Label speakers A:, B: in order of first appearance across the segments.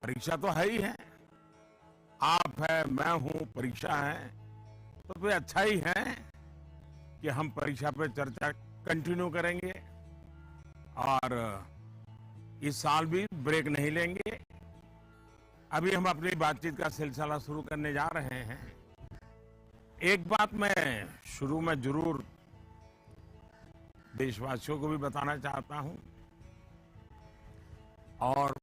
A: परीक्षा तो है ही है, आप है, मैं हूं, परीक्षा है, तो फिर अच्छा ही है कि हम परीक्षा पे चर्चा कंटिन्यू करेंगे और इस साल भी ब्रेक नहीं लेंगे। अभी हम अपनी बातचीत का सिलसिला शुरू करने जा रहे हैं। एक बात मैं शुरू में जरूर देशवासियों को भी बताना चाहता हूं और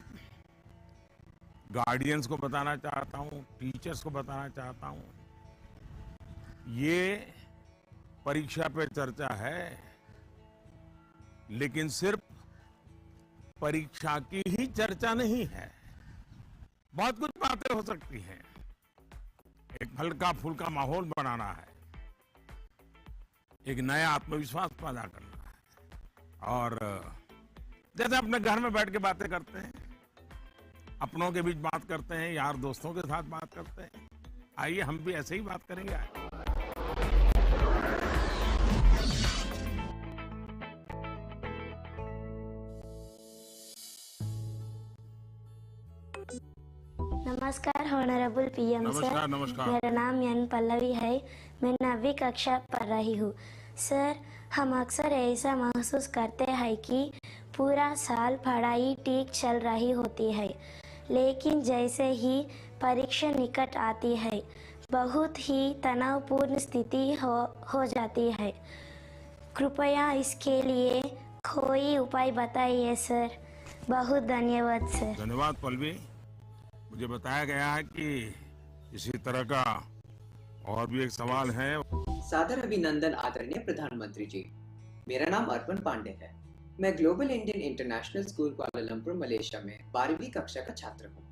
A: गार्डियंस को बताना चाहता हूं, टीचर्स को बताना चाहता हूं, ये परीक्षा पे चर्चा है, लेकिन सिर्फ परीक्षा की ही चर्चा नहीं है। बहुत कुछ बातें हो सकती हैं। एक हल्का फुल्का माहौल बनाना है, एक नया आत्मविश्वास पैदा करना है और जैसे अपने घर में बैठ के बातें करते हैं, अपनों के बीच बात करते हैं, यार दोस्तों के साथ बात करते हैं, आइए हम भी ऐसे ही बात करेंगे।
B: नमस्कार हॉनरेबल पीएम सर।
A: नमस्कार नमस्कार।
B: मेरा नाम एन पल्लवी है। मैं 9वीं कक्षा पढ़ रही हूँ। सर, हम अक्सर ऐसा महसूस करते हैं कि पूरा साल पढ़ाई ठीक चल रही होती है, लेकिन जैसे ही परीक्षा निकट आती है बहुत ही तनावपूर्ण स्थिति हो जाती है। कृपया इसके लिए कोई उपाय बताइए सर। बहुत धन्यवाद सर।
A: धन्यवाद पल्लवी। मुझे बताया गया है कि इसी तरह का और भी एक सवाल है।
C: सादर अभिनंदन आदरणीय प्रधानमंत्री जी। मेरा नाम अर्पण पांडे है। मैं global Indian international school Kuala Lumpur Malaysia में 12वीं कक्षा का छात्र हूँ।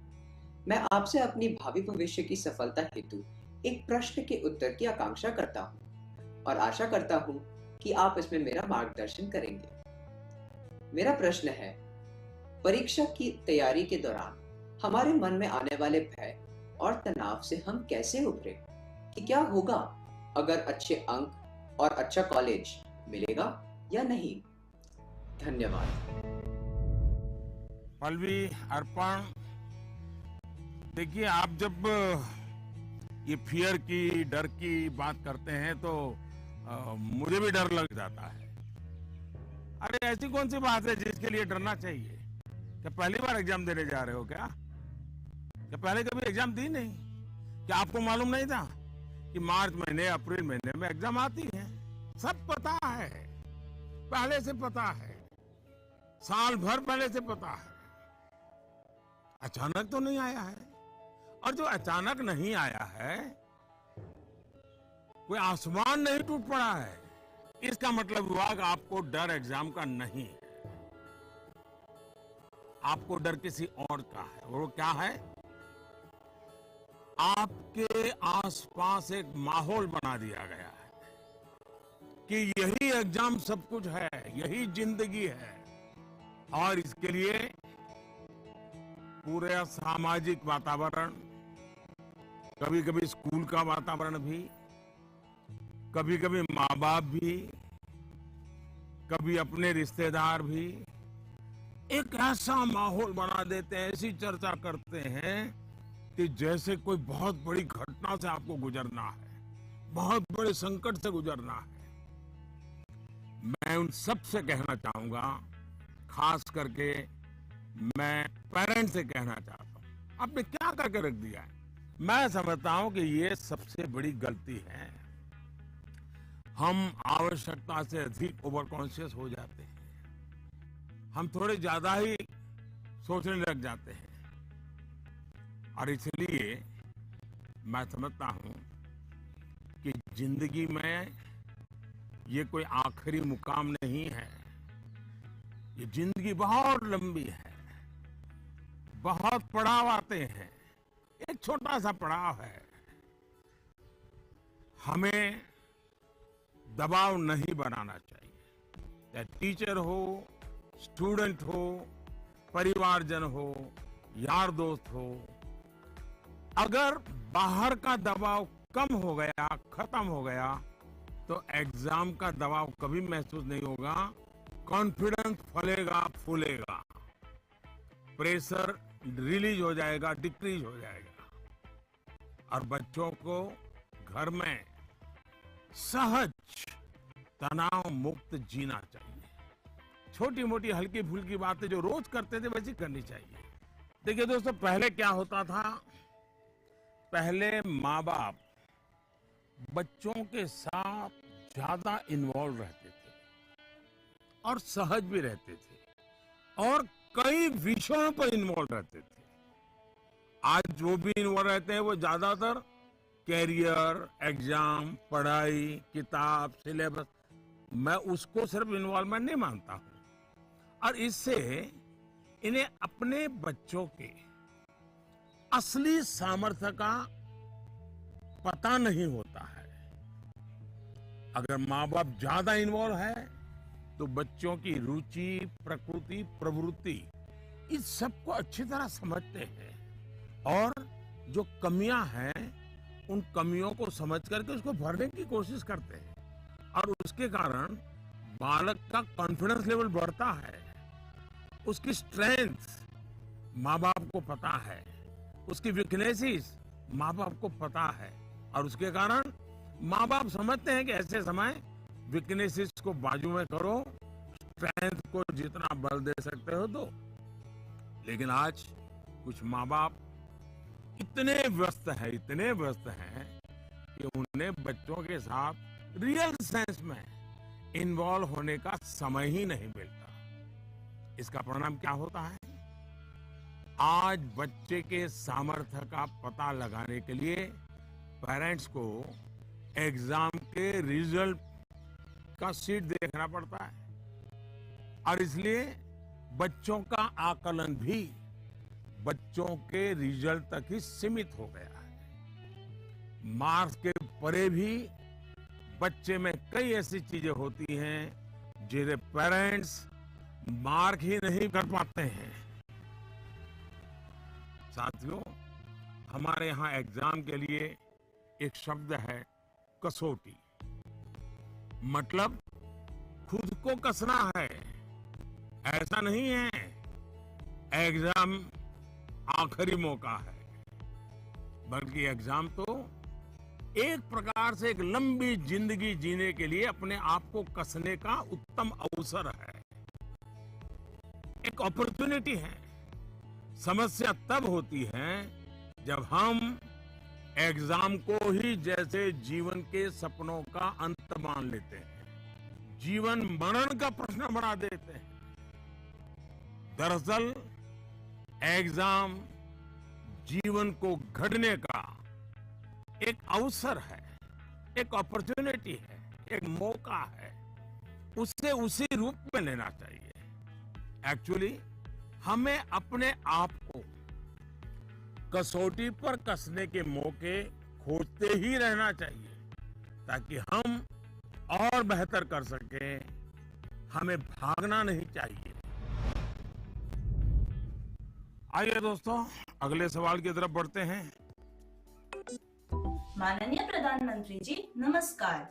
C: मैं आपसे अपनी भावी भविष्य की सफलता हेतु एक प्रश्न के उत्तर की आकांक्षा करता हूँ और आशा करता हूँ कि आप इसमें मेरा मार्गदर्शन करेंगे। मेरा प्रश्न है, परीक्षा की तैयारी के दौरान हमारे मन में आने वाले भय और तनाव से हम कैसे उभरे? कि क्या होगा अगर अच्छे अंक और अच्छा कॉलेज मिलेगा या नहीं? धन्यवाद।
A: पल्लवी, अर्पण, देखिए, आप जब ये फियर की, डर की बात करते हैं तो मुझे भी डर लग जाता है। अरे ऐसी कौन सी बात है जिसके लिए डरना चाहिए? क्या पहली बार एग्जाम देने जा रहे हो क्या पहले कभी एग्जाम दी नहीं? क्या आपको मालूम नहीं था कि मार्च महीने, अप्रैल महीने में एग्जाम आती है? सब पता है, पहले से पता है, साल भर पहले से पता है। अचानक तो नहीं आया है। और जो अचानक नहीं आया है, कोई आसमान नहीं टूट पड़ा है, इसका मतलब हुआ कि आपको डर एग्जाम का नहीं है, आपको डर किसी और का है। वो क्या है? आपके आसपास एक माहौल बना दिया गया है कि यही एग्जाम सब कुछ है, यही जिंदगी है। और इसके लिए पूरे सामाजिक वातावरण, कभी कभी स्कूल का वातावरण भी, कभी कभी माँ बाप भी, कभी अपने रिश्तेदार भी एक ऐसा माहौल बना देते हैं, ऐसी चर्चा करते हैं कि जैसे कोई बहुत बड़ी घटना से आपको गुजरना है, बहुत बड़े संकट से गुजरना है। मैं उन सब से कहना चाहूंगा, खास करके मैं पेरेंट्स से कहना चाहता हूं, आपने क्या करके रख दिया है? मैं समझता हूं कि ये सबसे बड़ी गलती है। हम आवश्यकता से अधिक ओवर कॉन्शियस हो जाते हैं, हम थोड़े ज्यादा ही सोचने लग जाते हैं और इसलिए मैं समझता हूं कि जिंदगी में ये कोई आखिरी मुकाम नहीं है। ये जिंदगी बहुत लंबी है, बहुत पड़ाव आते हैं। एक छोटा सा पड़ाव है, हमें दबाव नहीं बनाना चाहिए। चाहे टीचर हो, स्टूडेंट हो, परिवारजन हो, यार दोस्त हो, अगर बाहर का दबाव कम हो गया, खत्म हो गया, तो एग्जाम का दबाव कभी महसूस नहीं होगा। कॉन्फिडेंस फलेगा फूलेगा, प्रेशर रिलीज हो जाएगा, डिक्रीज हो जाएगा। और बच्चों को घर में सहज तनाव मुक्त जीना चाहिए। छोटी मोटी हल्की फुल्की बातें जो रोज करते थे वैसी करनी चाहिए। देखिए दोस्तों, पहले क्या होता था, पहले माँ बाप बच्चों के साथ ज्यादा इन्वॉल्व रहते थे और सहज भी रहते थे और कई विषयों पर इन्वॉल्व रहते थे। आज जो भी इन्वॉल्व रहते हैं वो ज्यादातर कैरियर, एग्जाम, पढ़ाई, किताब, सिलेबस, मैं उसको सिर्फ इन्वॉल्वमेंट नहीं मानता हूं। और इससे इन्हें अपने बच्चों के असली सामर्थ्य का पता नहीं होता है। अगर माँ बाप ज्यादा इन्वॉल्व है तो बच्चों की रुचि, प्रकृति, प्रवृत्ति इस सबको अच्छी तरह समझते हैं और जो कमियां हैं उन कमियों को समझ करके उसको भरने की कोशिश करते हैं। और उसके कारण बालक का कॉन्फिडेंस लेवल बढ़ता है, उसकी स्ट्रेंथ माँ बाप को पता है, उसकी वीकनेसेस माँ बाप को पता है और उसके कारण माँ बाप समझते हैं कि ऐसे समय वीकनेसेस को बाजू में करो, स्ट्रेंथ को जितना बल दे सकते हो दो। लेकिन आज कुछ माँ बाप इतने व्यस्त हैं कि उन्हें बच्चों के साथ रियल सेंस में इन्वॉल्व होने का समय ही नहीं मिलता। इसका परिणाम क्या होता है? आज बच्चे के सामर्थ्य का पता लगाने के लिए पेरेंट्स को एग्जाम के रिजल्ट का शीट देखना पड़ता है और इसलिए बच्चों का आकलन भी बच्चों के रिजल्ट तक ही सीमित हो गया है। मार्क्स के परे भी बच्चे में कई ऐसी चीजें होती हैं जिन्हें पेरेंट्स मार्क ही नहीं कर पाते हैं। साथियों, हमारे यहाँ एग्जाम के लिए एक शब्द है कसौटी, मतलब खुद को कसना है। ऐसा नहीं है एग्जाम आखिरी मौका है, बल्कि एग्जाम तो एक प्रकार से एक लंबी जिंदगी जीने के लिए अपने आप को कसने का उत्तम अवसर है, एक अपॉर्चुनिटी है। समस्या तब होती है जब हम एग्जाम को ही जैसे जीवन के सपनों का अंत मान लेते हैं, जीवन मरण का प्रश्न बना देते हैं। दरअसल एग्जाम जीवन को घड़ने का एक अवसर है, एक अपॉर्चुनिटी है, एक मौका है। उसे उसी रूप में लेना चाहिए। एक्चुअली हमें अपने आप को कसौटी पर कसने के मौके खोजते ही रहना चाहिए ताकि हम और बेहतर कर सकें। हमें भागना नहीं चाहिए। आइए दोस्तों, अगले सवाल की तरफ बढ़ते हैं।
D: माननीय प्रधानमंत्री जी नमस्कार।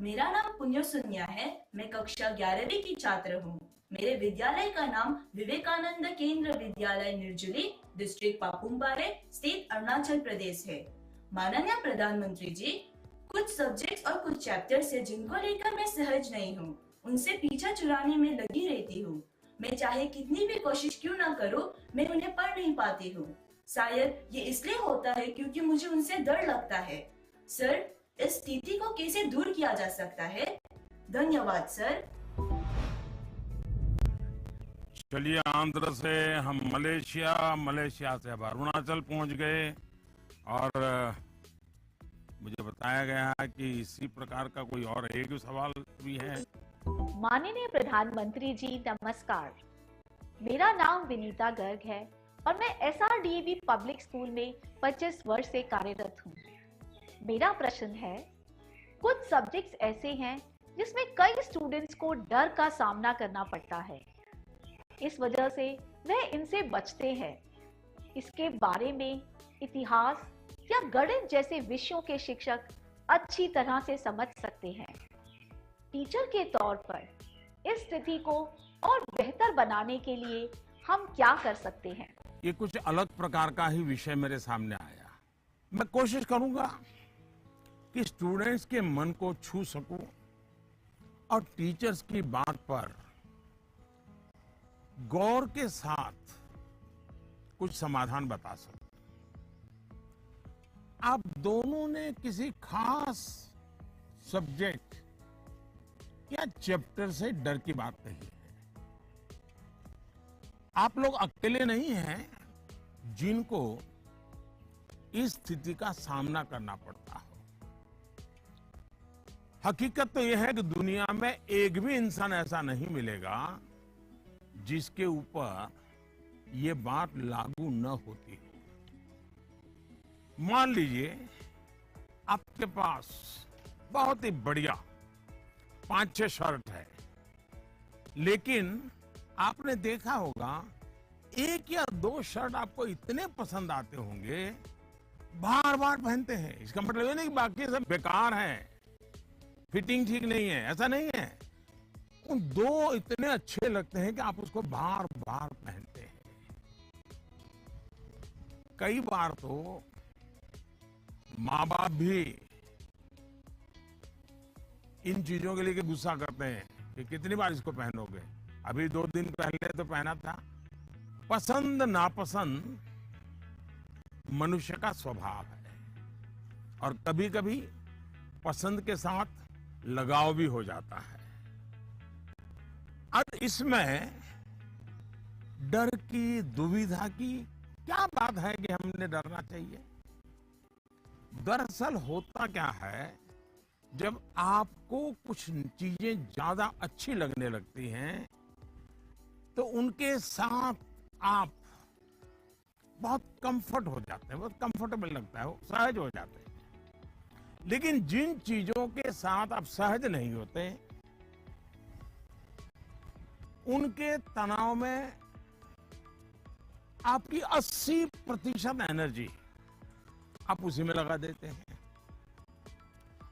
D: मेरा नाम पुण्य सुन्या है। मैं कक्षा 11वीं की छात्र हूँ। मेरे विद्यालय का नाम विवेकानंद केंद्र विद्यालय निर्जुली, डिस्ट्रिक्ट पापुमपारे, स्टेट अरुणाचल प्रदेश है। माननीय प्रधानमंत्री जी, कुछ सब्जेक्ट्स और कुछ चैप्टर्स है जिनको लेकर मैं सहज नहीं हूँ, उनसे पीछा छुड़ाने में लगी रहती हूँ। मैं चाहे कितनी भी कोशिश क्यों ना करूँ, मैं उन्हें पढ़ नहीं पाती हूँ। शायद ये इसलिए होता है क्योंकि मुझे उनसे डर लगता है। सर, इस स्थिति को कैसे दूर किया जा सकता है? धन्यवाद सर।
A: चलिए, आंध्र से हम मलेशिया से अब अरुणाचल पहुंच गए और मुझे बताया गया है कि इसी प्रकार का कोई और एक सवाल भी है।
E: माननीय प्रधानमंत्री जी नमस्कार। मेरा नाम विनीता गर्ग है और मैं SRDAV पब्लिक स्कूल में 25 वर्ष से कार्यरत हूँ। मेरा प्रश्न है, कुछ सब्जेक्ट्स ऐसे हैं जिसमें कई स्टूडेंट्स को डर का सामना करना पड़ता है। इस वजह से वह इनसे बचते हैं। इसके बारे में इतिहास या गणित जैसे विषयों के शिक्षक अच्छी तरह से समझ सकते हैं। टीचर के तौर पर इस स्थिति को और बेहतर बनाने के लिए हम क्या कर सकते हैं?
A: ये कुछ अलग प्रकार का ही विषय मेरे सामने आया। मैं कोशिश करूंगा कि स्टूडेंट्स के मन को छू सकूं और टीचर्स की बात पर गौर के साथ कुछ समाधान बता सकूं। आप दोनों ने किसी खास सब्जेक्ट या चैप्टर से डर की बात कही है। आप लोग अकेले नहीं हैं जिनको इस स्थिति का सामना करना पड़ता हो। हकीकत तो यह है कि दुनिया में एक भी इंसान ऐसा नहीं मिलेगा जिसके ऊपर ये बात लागू न होती हो। मान लीजिए आपके पास बहुत ही बढ़िया 5-6 शर्ट है, लेकिन आपने देखा होगा 1 या 2 शर्ट आपको इतने पसंद आते होंगे, बार बार पहनते हैं। इसका मतलब ये नहीं कि बाकी सब बेकार हैं, फिटिंग ठीक नहीं है, ऐसा नहीं है। उन 2 इतने अच्छे लगते हैं कि आप उसको बार बार पहनते हैं। कई बार तो माँ बाप भी इन चीजों के लिए गुस्सा करते हैं कि कितनी बार इसको पहनोगे, अभी 2 दिन पहले तो पहना था। पसंद नापसंद मनुष्य का स्वभाव है और कभी कभी पसंद के साथ लगाव भी हो जाता है। अब इसमें डर की, दुविधा की क्या बात है कि हमने डरना चाहिए? दरअसल होता क्या है, जब आपको कुछ चीजें ज्यादा अच्छी लगने लगती हैं तो उनके साथ आप बहुत कंफर्ट हो जाते हैं, बहुत कंफर्टेबल लगता है, सहज हो जाते हैं। लेकिन जिन चीजों के साथ आप सहज नहीं होते, उनके तनाव में आपकी 80% एनर्जी आप उसी में लगा देते हैं।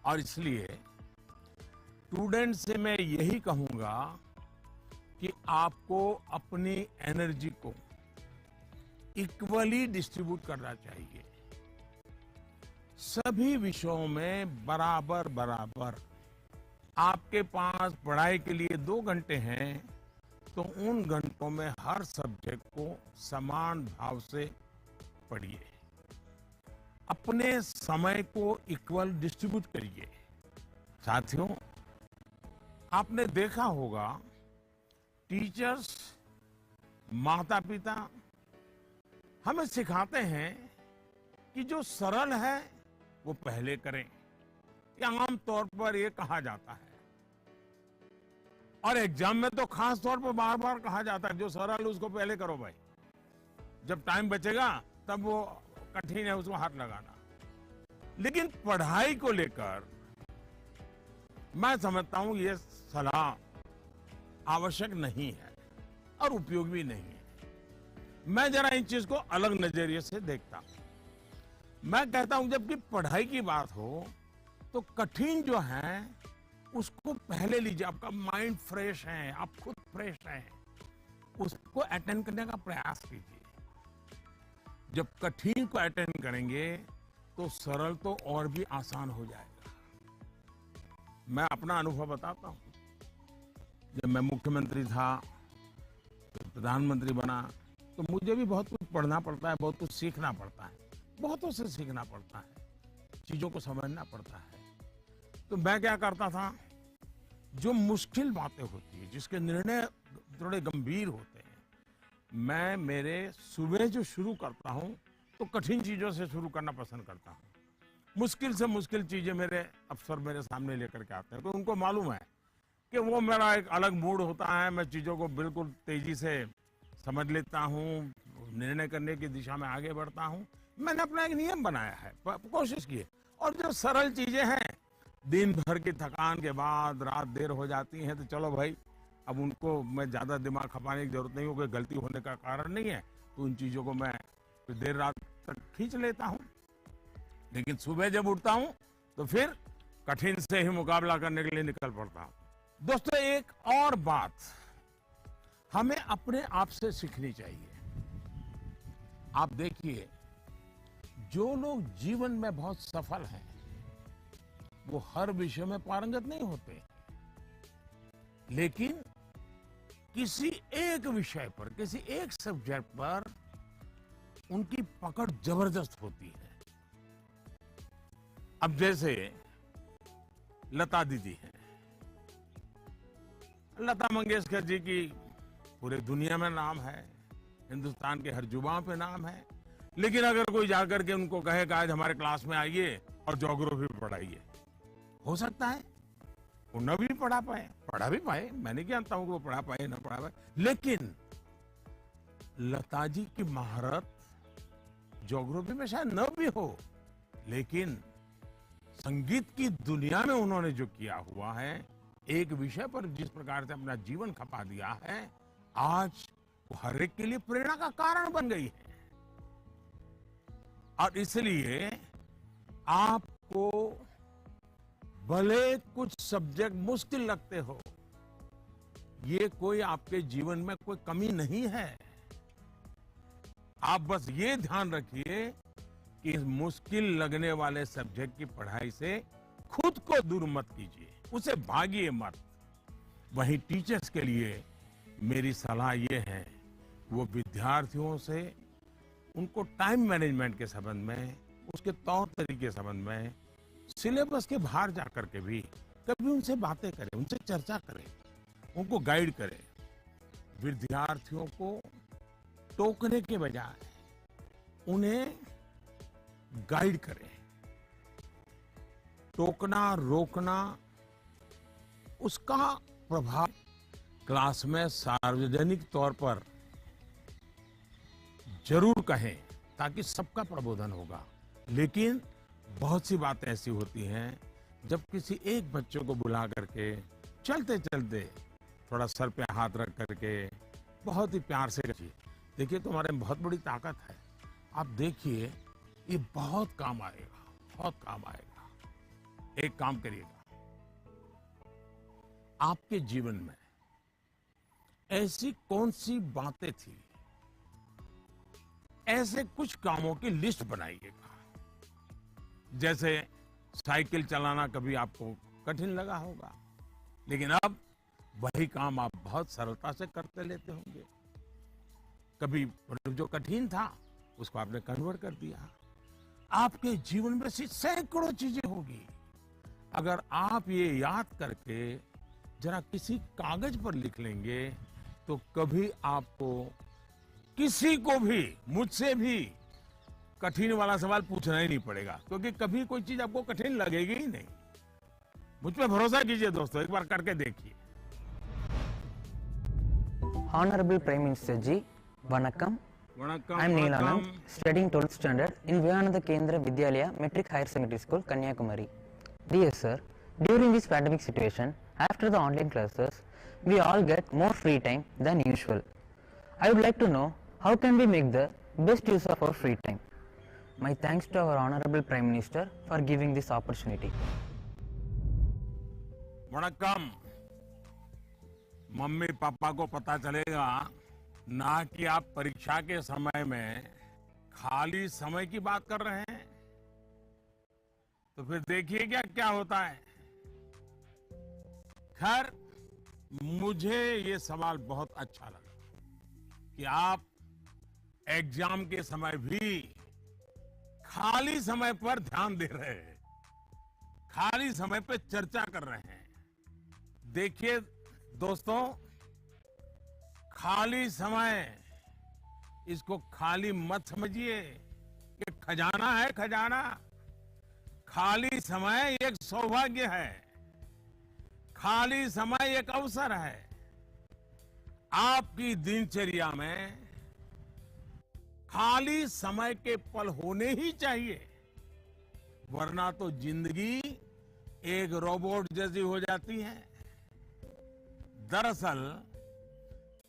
A: और इसलिए स्टूडेंट से मैं यही कहूंगा कि आपको अपनी एनर्जी को इक्वली डिस्ट्रीब्यूट करना चाहिए। सभी विषयों में बराबर बराबर। आपके पास पढ़ाई के लिए 2 घंटे हैं तो उन घंटों में हर सब्जेक्ट को समान भाव से पढ़िए। अपने समय को इक्वल डिस्ट्रीब्यूट करिए। साथियों, आपने देखा होगा टीचर्स, माता पिता हमें सिखाते हैं कि जो सरल है वो पहले करें। ये आम तौर पर ये कहा जाता है और एग्जाम में तो खास तौर पर बार बार कहा जाता है जो सरल उसको पहले करो भाई, जब टाइम बचेगा तब वो कठिन है उसको हाथ लगाना। लेकिन पढ़ाई को लेकर मैं समझता हूं ये सलाह आवश्यक नहीं है और उपयोगी भी नहीं है। मैं जरा इन चीज को अलग नजरिए से देखता हूं। मैं कहता हूं जबकि पढ़ाई की बात हो तो कठिन जो है उसको पहले लीजिए। आपका माइंड फ्रेश है, आप खुद फ्रेश हैं, उसको अटेंड करने का प्रयास कीजिए। जब कठिन को अटेंड करेंगे तो सरल तो और भी आसान हो जाएगा। मैं अपना अनुभव बताता हूं। जब मैं मुख्यमंत्री था, तो प्रधानमंत्री बना, तो मुझे भी बहुत कुछ पढ़ना पड़ता है, बहुत कुछ सीखना पड़ता है, बहुतों से सीखना पड़ता है, चीजों को समझना पड़ता है। तो मैं क्या करता था, जो मुश्किल बातें होती है, जिसके निर्णय थोड़े गंभीर होते हैं, मैं मेरे सुबह जो शुरू करता हूं तो कठिन चीजों से शुरू करना पसंद करता हूं। मुश्किल से मुश्किल चीजें मेरे अफसर मेरे सामने लेकर के आते हैं, तो उनको मालूम है कि वो मेरा एक अलग मूड होता है। मैं चीजों को बिल्कुल तेजी से समझ लेता हूं, निर्णय करने की दिशा में आगे बढ़ता हूं। मैंने अपना एक नियम बनाया है, कोशिश की है। और जो सरल चीजें हैं, दिन भर की थकान के बाद रात देर हो जाती है, तो चलो भाई अब उनको मैं ज्यादा दिमाग खपाने की जरूरत नहीं हो, कोई गलती होने का कारण नहीं है, तो उन चीजों को मैं देर रात तक खींच लेता हूं। लेकिन सुबह जब उठता हूं तो फिर कठिन से ही मुकाबला करने के लिए निकल पड़ता हूं। दोस्तों, एक और बात हमें अपने आप से सीखनी चाहिए। आप देखिए, जो लोग जीवन में बहुत सफल हैं, वो हर विषय में पारंगत नहीं होते, लेकिन किसी एक विषय पर, किसी एक सब्जेक्ट पर उनकी पकड़ जबरदस्त होती है। अब जैसे लता दीदी हैं, लता मंगेशकर जी की पूरे दुनिया में नाम है, हिंदुस्तान के हर जुबान पे नाम है, लेकिन अगर कोई जाकर के उनको कहे कि आज हमारे क्लास में आइए और ज्योग्राफी पढ़ाइए, हो सकता है वो न भी पढ़ा भी पाए, मैं नहीं जानता हूं कि वो पढ़ा पाए न पढ़ा पाए, लेकिन लता जी की महारत ज्योग्राफी में शायद न भी हो, लेकिन संगीत की दुनिया में उन्होंने जो किया हुआ है, एक विषय पर जिस प्रकार से अपना जीवन खपा दिया है, आज वो हर एक के लिए प्रेरणा का कारण बन गई है। और इसलिए आपको भले कुछ सब्जेक्ट मुश्किल लगते हो, ये कोई आपके जीवन में कोई कमी नहीं है। आप बस ये ध्यान रखिए कि इस मुश्किल लगने वाले सब्जेक्ट की पढ़ाई से खुद को दूर मत कीजिए, उसे भागिए मत। वहीं टीचर्स के लिए मेरी सलाह ये है, वो विद्यार्थियों से उनको टाइम मैनेजमेंट के संबंध में, उसके तौर तरीके के संबंध में, सिलेबस के बाहर जाकर के भी कभी उनसे बातें करें, उनसे चर्चा करें, उनको गाइड करें। विद्यार्थियों को टोकने के बजाय उन्हें गाइड करें। टोकना, रोकना, उसका प्रभाव क्लास में सार्वजनिक तौर पर जरूर कहें, ताकि सबका प्रबोधन होगा। लेकिन बहुत सी बातें ऐसी होती हैं, जब किसी एक बच्चे को बुला करके चलते चलते थोड़ा सर पे हाथ रख करके बहुत ही प्यार से कहिए, देखिए तुम्हारे में बहुत बड़ी ताकत है, आप देखिए ये बहुत काम आएगा, बहुत काम आएगा। एक काम करिएगा, आपके जीवन में ऐसी कौन सी बातें थी, ऐसे कुछ कामों की लिस्ट बनाइएगा। जैसे साइकिल चलाना कभी आपको कठिन लगा होगा, लेकिन अब वही काम आप बहुत सरलता से करते लेते होंगे। कभी जो कठिन था उसको आपने कन्वर्ट कर दिया। आपके जीवन में ऐसी सैकड़ों चीजें होगी, अगर आप ये याद करके जरा किसी कागज पर लिख लेंगे, तो कभी आपको किसी को भी, मुझसे भी कठिन वाला सवाल पूछना ही नहीं पड़ेगा, क्योंकि कभी कोई चीज आपको कठिन लगेगी ही नहीं। मुझ पे भरोसा कीजिए दोस्तों, एक बार करके देखिए।
F: Honorable Prime Minister Ji, Vanakkam. I am Neil Anand, studying 12th standard in Vivekananda Kendra Vidyalaya Metric Higher Secondary School, Kanyakumari. Dear sir, during this pandemic situation, after the online classes, we all get more free time than usual. I would like to know how can we make the best use of our free time. My thanks to our Honorable Prime Minister for giving this opportunity.
A: वणक्कम। Mummy papa को पता चलेगा ना कि आप परीक्षा के समय में खाली समय की बात कर रहे हैं, तो फिर देखिए क्या क्या होता है। खैर, मुझे ये सवाल बहुत अच्छा लगा कि आप एग्जाम के समय भी खाली समय पर ध्यान दे रहे हैं, खाली समय पर चर्चा कर रहे हैं। देखिए दोस्तों, खाली समय, इसको खाली मत समझिए कि खजाना है, खजाना। खाली समय एक सौभाग्य है, खाली समय एक अवसर है। आपकी दिनचर्या में खाली समय के पल होने ही चाहिए, वरना तो जिंदगी एक रोबोट जैसी हो जाती है। दरअसल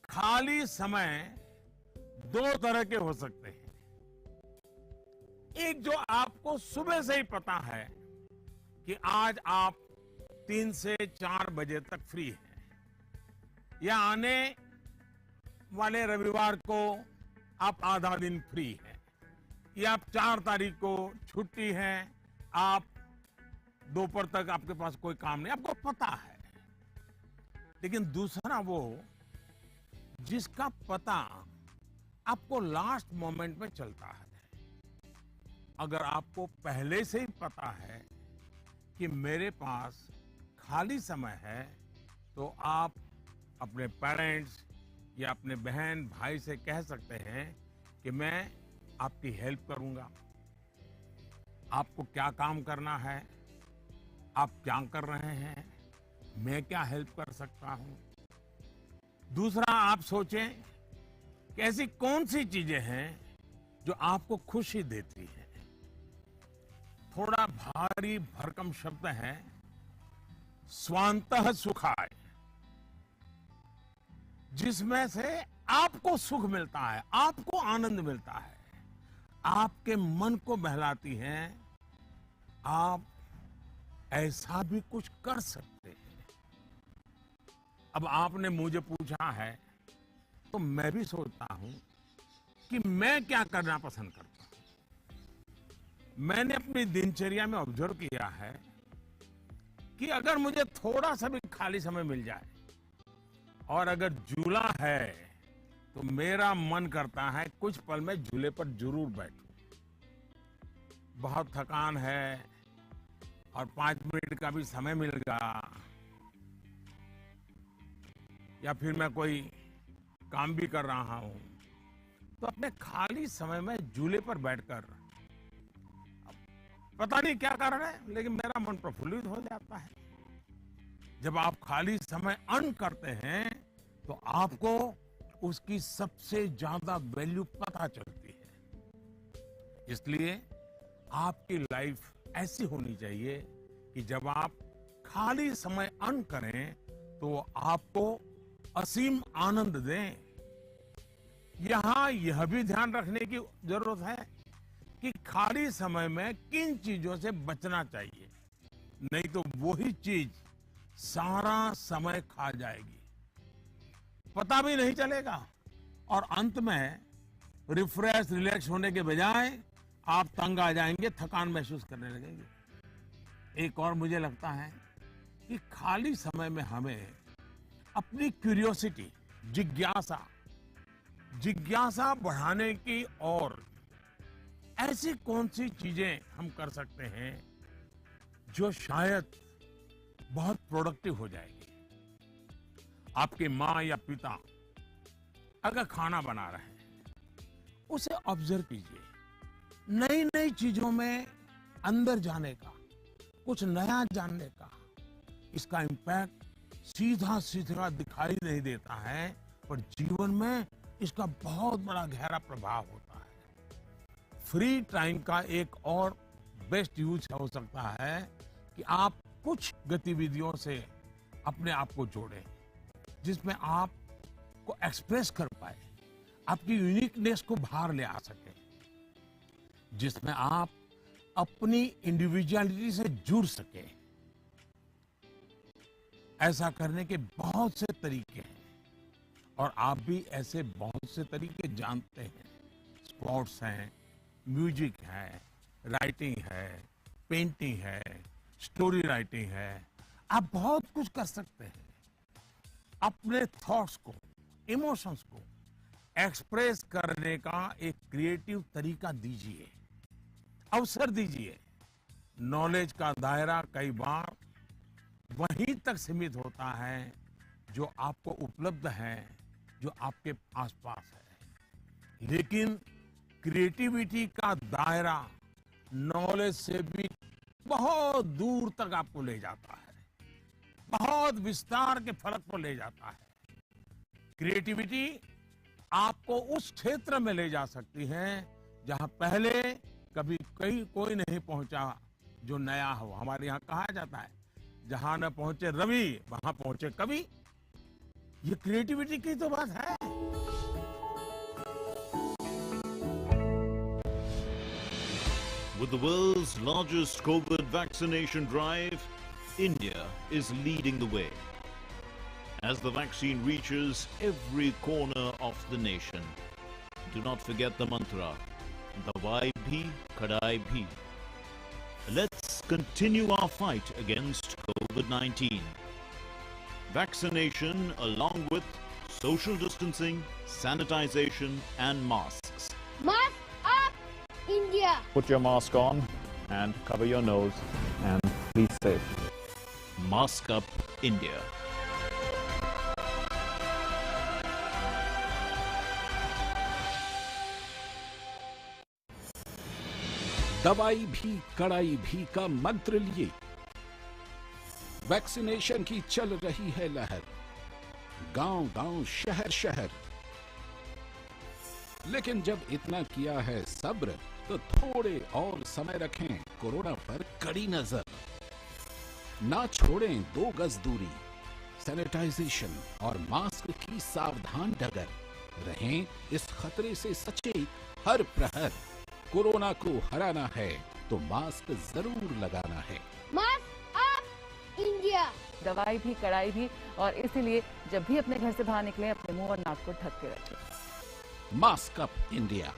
A: खाली समय दो तरह के हो सकते हैं। एक जो आपको सुबह से ही पता है कि आज आप 3 से 4 बजे तक फ्री हैं, या आने वाले रविवार को आप आधा दिन फ्री हैं। या आप 4 तारीख को छुट्टी है, आप दोपहर तक आपके पास कोई काम नहीं, आपको पता है। लेकिन दूसरा वो जिसका पता आपको लास्ट मोमेंट में चलता है। अगर आपको पहले से ही पता है कि मेरे पास खाली समय है, तो आप अपने पेरेंट्स या अपने बहन भाई से कह सकते हैं कि मैं आपकी हेल्प करूंगा। आपको क्या काम करना है, आप क्या कर रहे हैं, मैं क्या हेल्प कर सकता हूं। दूसरा, आप सोचें कि ऐसी कौन सी चीजें हैं जो आपको खुशी देती है। थोड़ा भारी भरकम शब्द है, स्वांतः सुखाय, जिसमें से आपको सुख मिलता है, आपको आनंद मिलता है, आपके मन को बहलाती हैं। आप ऐसा भी कुछ कर सकते हैं। अब आपने मुझे पूछा है तो मैं भी सोचता हूं कि मैं क्या करना पसंद करता हूं। मैंने अपनी दिनचर्या में ऑब्जर्व किया है कि अगर मुझे थोड़ा सा भी खाली समय मिल जाए और अगर झूला है तो मेरा मन करता है कुछ पल में झूले पर जरूर बैठूं। बहुत थकान है और 5 मिनट का भी समय मिल गया, या फिर मैं कोई काम भी कर रहा हूं, तो अपने खाली समय में झूले पर बैठकर, पता नहीं क्या कारण है, लेकिन मेरा मन प्रफुल्लित हो जाता है। जब आप खाली समय अर्न करते हैं तो आपको उसकी सबसे ज्यादा वैल्यू पता चलती है। इसलिए आपकी लाइफ ऐसी होनी चाहिए कि जब आप खाली समय अर्न करें तो वो आपको असीम आनंद दें। यहां यह भी ध्यान रखने की जरूरत है कि खाली समय में किन चीजों से बचना चाहिए, नहीं तो वही चीज सारा समय खा जाएगी, पता भी नहीं चलेगा, और अंत में रिफ्रेश रिलैक्स होने के बजाय आप तंग आ जाएंगे, थकान महसूस करने लगेंगे। एक और मुझे लगता है कि खाली समय में हमें अपनी क्यूरियोसिटी, जिज्ञासा बढ़ाने की और ऐसी कौन सी चीजें हम कर सकते हैं जो शायद बहुत प्रोडक्टिव हो जाएगी। आपके माँ या पिता अगर खाना बना रहे हैं, उसे ऑब्जर्व कीजिए, नई नई चीजों में अंदर जाने का, कुछ नया जानने का। इसका इम्पैक्ट सीधा सीधा दिखाई नहीं देता है, पर जीवन में इसका बहुत बड़ा गहरा प्रभाव होता है। फ्री टाइम का एक और बेस्ट यूज हो सकता है कि आप कुछ गतिविधियों से अपने आप को जोड़ें, जिसमें आप को एक्सप्रेस कर पाए, आपकी यूनिकनेस को बाहर ले आ सके, जिसमें आप अपनी इंडिविजुअलिटी से जुड़ सके। ऐसा करने के बहुत से तरीके हैं और आप भी ऐसे बहुत से तरीके जानते हैं। स्पोर्ट्स हैं, म्यूजिक है, राइटिंग है, पेंटिंग है, स्टोरी राइटिंग है। आप बहुत कुछ कर सकते हैं। अपने थॉट्स को, इमोशंस को एक्सप्रेस करने का एक क्रिएटिव तरीका दीजिए, अवसर दीजिए। नॉलेज का दायरा कई बार वहीं तक सीमित होता है जो आपको उपलब्ध है, जो आपके आसपास है, लेकिन क्रिएटिविटी का दायरा नॉलेज से भी बहुत दूर तक आपको ले जाता है, बहुत विस्तार के फलक पर ले जाता है। क्रिएटिविटी आपको उस क्षेत्र में ले जा सकती है जहां पहले कभी कोई नहीं पहुंचा, जो नया हो। हमारे यहाँ कहा जाता है, जहां न पहुंचे रवि वहां पहुंचे कवि। ये क्रिएटिविटी की तो बात है।
G: With the world's largest COVID vaccination drive, India is leading the way. As the vaccine reaches every corner of the nation, do not forget the mantra, Dawai bhi, kadai bhi. Let's continue our fight against COVID-19. Vaccination along with social distancing, sanitization and masks.
H: Mask up, India!
I: Put your mask on and cover your nose and be safe.
G: Mask up, India.
J: दवाई भी कड़ाई भी का मंत्र लिए vaccination की चल रही है लहर, गांव गांव शहर शहर। लेकिन जब इतना किया है सब्र, तो थोड़े और समय रखें कोरोना पर कड़ी नजर। ना छोड़ें 2 गज दूरी, सैनिटाइजेशन और मास्क की सावधान डगर। रहें इस खतरे से सचेत हर प्रहर। कोरोना को हराना है तो मास्क जरूर लगाना है।
H: Mask up, India!
K: दवाई भी कड़ाई भी, और इसीलिए जब भी अपने घर से बाहर निकलें अपने मुंह और नाक को ढक के रखें।
J: Mask up India.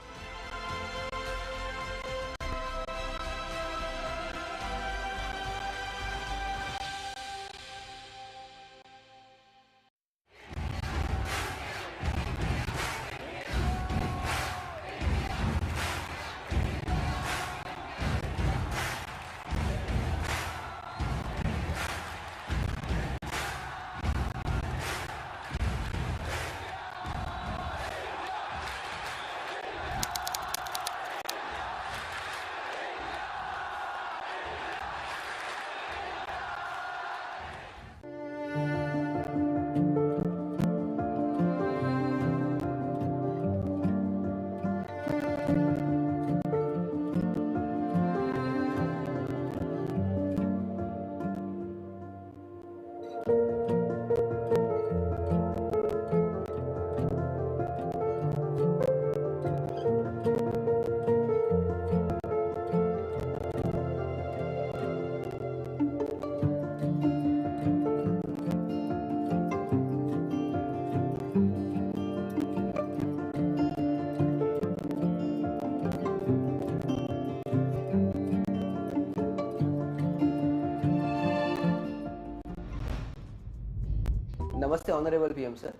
L: नमस्ते ऑनरेबल पीएम सर,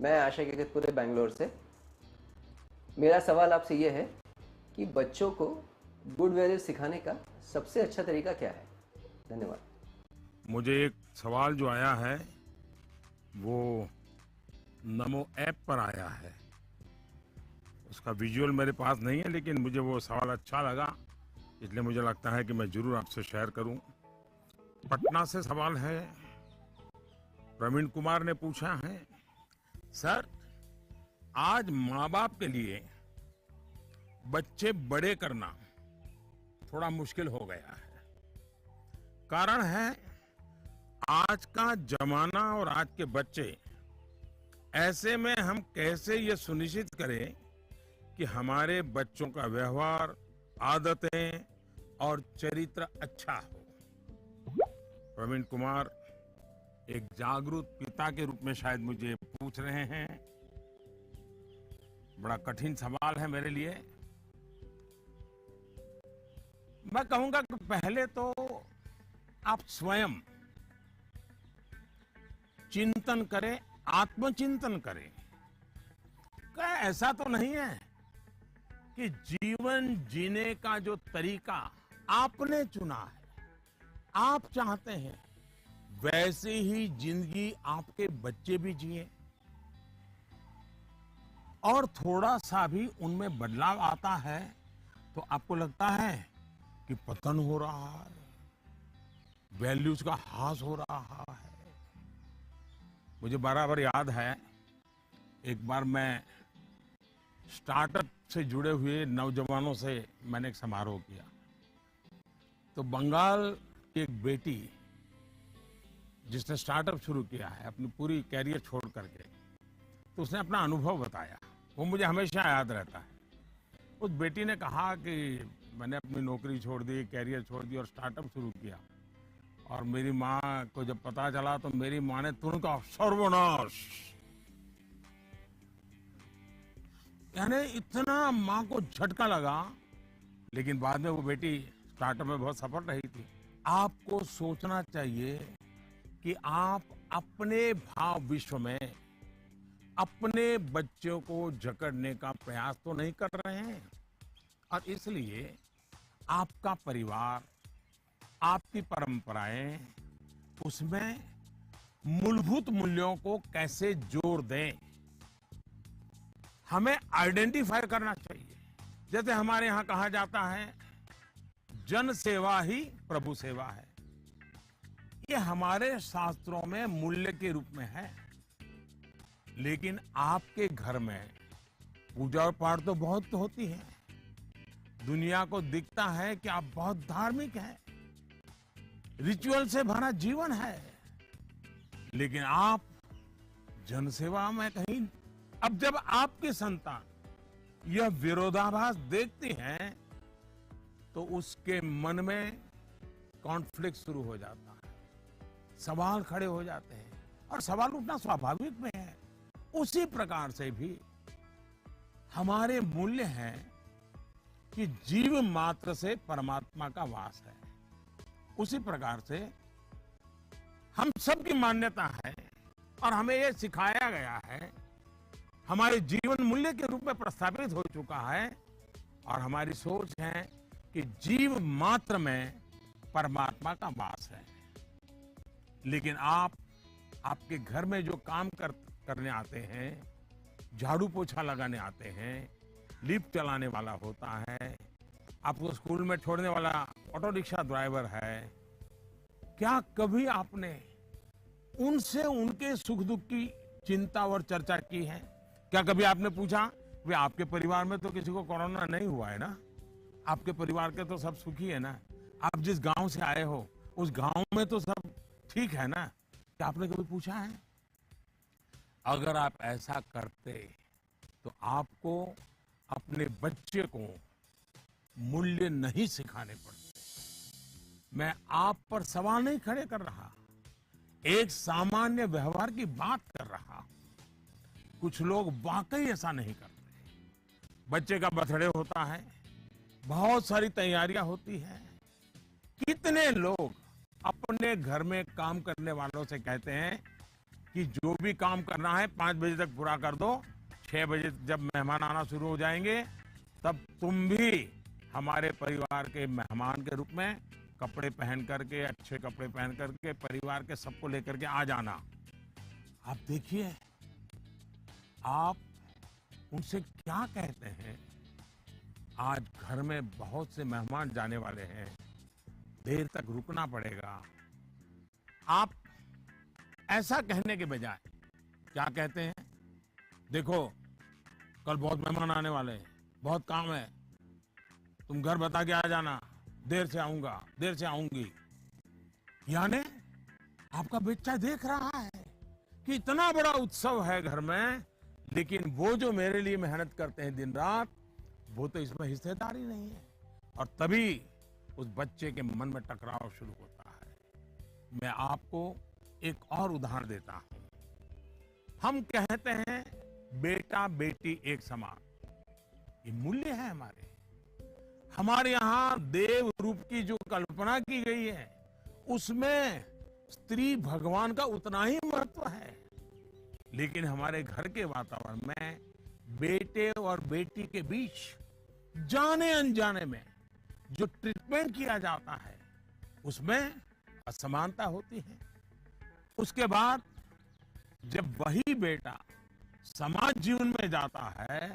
L: मैं आशा केकतपुरे बेंगलोर से। मेरा सवाल आपसे ये है कि बच्चों को गुड वैल्यूज सिखाने का सबसे अच्छा तरीका क्या है? धन्यवाद।
A: मुझे एक सवाल जो आया है वो नमो ऐप पर आया है। उसका विजुअल मेरे पास नहीं है, लेकिन मुझे वो सवाल अच्छा लगा, इसलिए मुझे लगता है कि मैं जरूर आपसे शेयर करूं। पटना से सवाल है, प्रवीण कुमार ने पूछा है, सर आज माँ बाप के लिए बच्चे बड़े करना थोड़ा मुश्किल हो गया है। कारण है आज का जमाना और आज के बच्चे। ऐसे में हम कैसे ये सुनिश्चित करें कि हमारे बच्चों का व्यवहार, आदतें और चरित्र अच्छा हो। प्रवीण कुमार एक जागरूक पिता के रूप में शायद मुझे पूछ रहे हैं। बड़ा कठिन सवाल है मेरे लिए। मैं कहूंगा कि पहले तो आप स्वयं चिंतन करें, आत्मचिंतन करें। क्या ऐसा तो नहीं है कि जीवन जीने का जो तरीका आपने चुना है, आप चाहते हैं वैसे ही जिंदगी आपके बच्चे भी जिए, और थोड़ा सा भी उनमें बदलाव आता है तो आपको लगता है कि पतन हो रहा है, वैल्यूज का ह्रास हो रहा है। मुझे बराबर याद है, एक बार मैं स्टार्टअप से जुड़े हुए नौजवानों से मैंने एक समारोह किया, तो बंगाल की एक बेटी जिसने स्टार्टअप शुरू किया है अपनी पूरी कैरियर छोड़ करके, तो उसने अपना अनुभव बताया, वो मुझे हमेशा याद रहता है। उस बेटी ने कहा कि मैंने अपनी नौकरी छोड़ दी, कैरियर छोड़ दी और स्टार्टअप शुरू किया, और मेरी माँ को जब पता चला तो मेरी माँ ने तुरंत कहा सर्वनाश, यानी इतना माँ को झटका लगा, लेकिन बाद में वो बेटी स्टार्टअप में बहुत सफल रही थी। आपको सोचना चाहिए कि आप अपने भाव विश्व में अपने बच्चों को जकड़ने का प्रयास तो नहीं कर रहे हैं, और इसलिए आपका परिवार, आपकी परंपराएं, उसमें मूलभूत मूल्यों को कैसे जोड़ दें, हमें आइडेंटिफाई करना चाहिए। जैसे हमारे यहाँ कहा जाता है, जन सेवा ही प्रभु सेवा है। ये हमारे शास्त्रों में मूल्य के रूप में है। लेकिन आपके घर में पूजा और पाठ तो बहुत होती है। दुनिया को दिखता है कि आप बहुत धार्मिक हैं, रिचुअल से भरा जीवन है, लेकिन आप जनसेवा में कहीं। अब जब आपकी संतान यह विरोधाभास देखती हैं, तो उसके मन में कॉन्फ्लिक्ट शुरू हो जाता है, सवाल खड़े हो जाते हैं, और सवाल उठना स्वाभाविक में है। उसी प्रकार से भी हमारे मूल्य हैं कि जीव मात्र से परमात्मा का वास है। उसी प्रकार से हम सबकी मान्यता है, और हमें यह सिखाया गया है, हमारे जीवन मूल्य के रूप में प्रस्तावित हो चुका है, और हमारी सोच है कि जीव मात्र में परमात्मा का वास है। लेकिन आपके घर में जो काम करने आते हैं, झाड़ू पोछा लगाने आते हैं, लिफ्ट चलाने वाला होता है, आपको स्कूल में छोड़ने वाला ऑटो रिक्शा ड्राइवर है, क्या कभी आपने उनसे उनके सुख दुख की चिंता और चर्चा की है? क्या कभी आपने पूछा, वे आपके परिवार में तो किसी को कोरोना नहीं हुआ है ना? आपके परिवार के तो सब सुखी है ना? आप जिस गांव से आए हो उस गांव में तो सब ठीक है ना? क्या आपने कभी पूछा है? अगर आप ऐसा करते तो आपको अपने बच्चे को मूल्य नहीं सिखाने पड़ते। मैं आप पर सवाल नहीं खड़े कर रहा, एक सामान्य व्यवहार की बात कर रहा। कुछ लोग वाकई ऐसा नहीं करते। बच्चे का बर्थडे होता है, बहुत सारी तैयारियां होती हैं। कितने लोग अपने घर में काम करने वालों से कहते हैं कि जो भी काम करना है 5 बजे तक पूरा कर दो, 6 बजे जब मेहमान आना शुरू हो जाएंगे तब तुम भी हमारे परिवार के मेहमान के रूप में कपड़े पहन करके, अच्छे कपड़े पहन करके परिवार के सबको लेकर के आ जाना। आप देखिए, आप उनसे क्या कहते हैं? आज घर में बहुत से मेहमान जाने वाले हैं, देर तक रुकना पड़ेगा। आप ऐसा कहने के बजाय क्या कहते हैं? देखो, कल बहुत मेहमान आने वाले हैं, बहुत काम है, तुम घर बता के आ जाना, देर से आऊंगा, देर से आऊंगी। यानी आपका बच्चा देख रहा है कि इतना बड़ा उत्सव है घर में, लेकिन वो जो मेरे लिए मेहनत करते हैं दिन रात, वो तो इसमें हिस्सेदारी नहीं है। और तभी उस बच्चे के मन में टकराव शुरू होता है। मैं आपको एक और उदाहरण देता हूं। हम कहते हैं बेटा बेटी एक समान, ये मूल्य है हमारे यहाँ देव रूप की जो कल्पना की गई है, उसमें स्त्री भगवान का उतना ही महत्व है। लेकिन हमारे घर के वातावरण में बेटे और बेटी के बीच जाने अनजाने में जो ट्रीटमेंट किया जाता है, उसमें असमानता होती है। उसके बाद जब वही बेटा समाज जीवन में जाता है,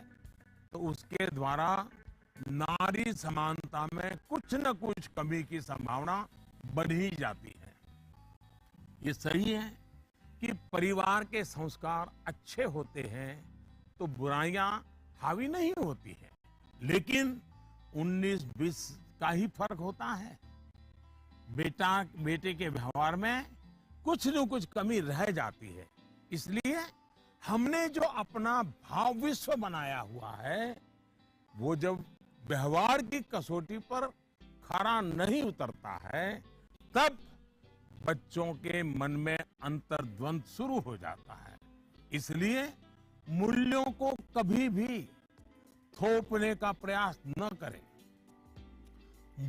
A: तो उसके द्वारा नारी समानता में कुछ न कुछ कमी की संभावना बढ़ ही जाती है। ये सही है कि परिवार के संस्कार अच्छे होते हैं तो बुराइयां हावी नहीं होती हैं, लेकिन 19-20 का ही फर्क होता है। बेटा बेटे के व्यवहार में कुछ न कुछ कमी रह जाती है। इसलिए हमने जो अपना भाव विश्व बनाया हुआ है, वो जब व्यवहार की कसौटी पर खरा नहीं उतरता है, तब बच्चों के मन में अंतर्द्वंद शुरू हो जाता है। इसलिए मूल्यों को कभी भी थोपने का प्रयास न करें,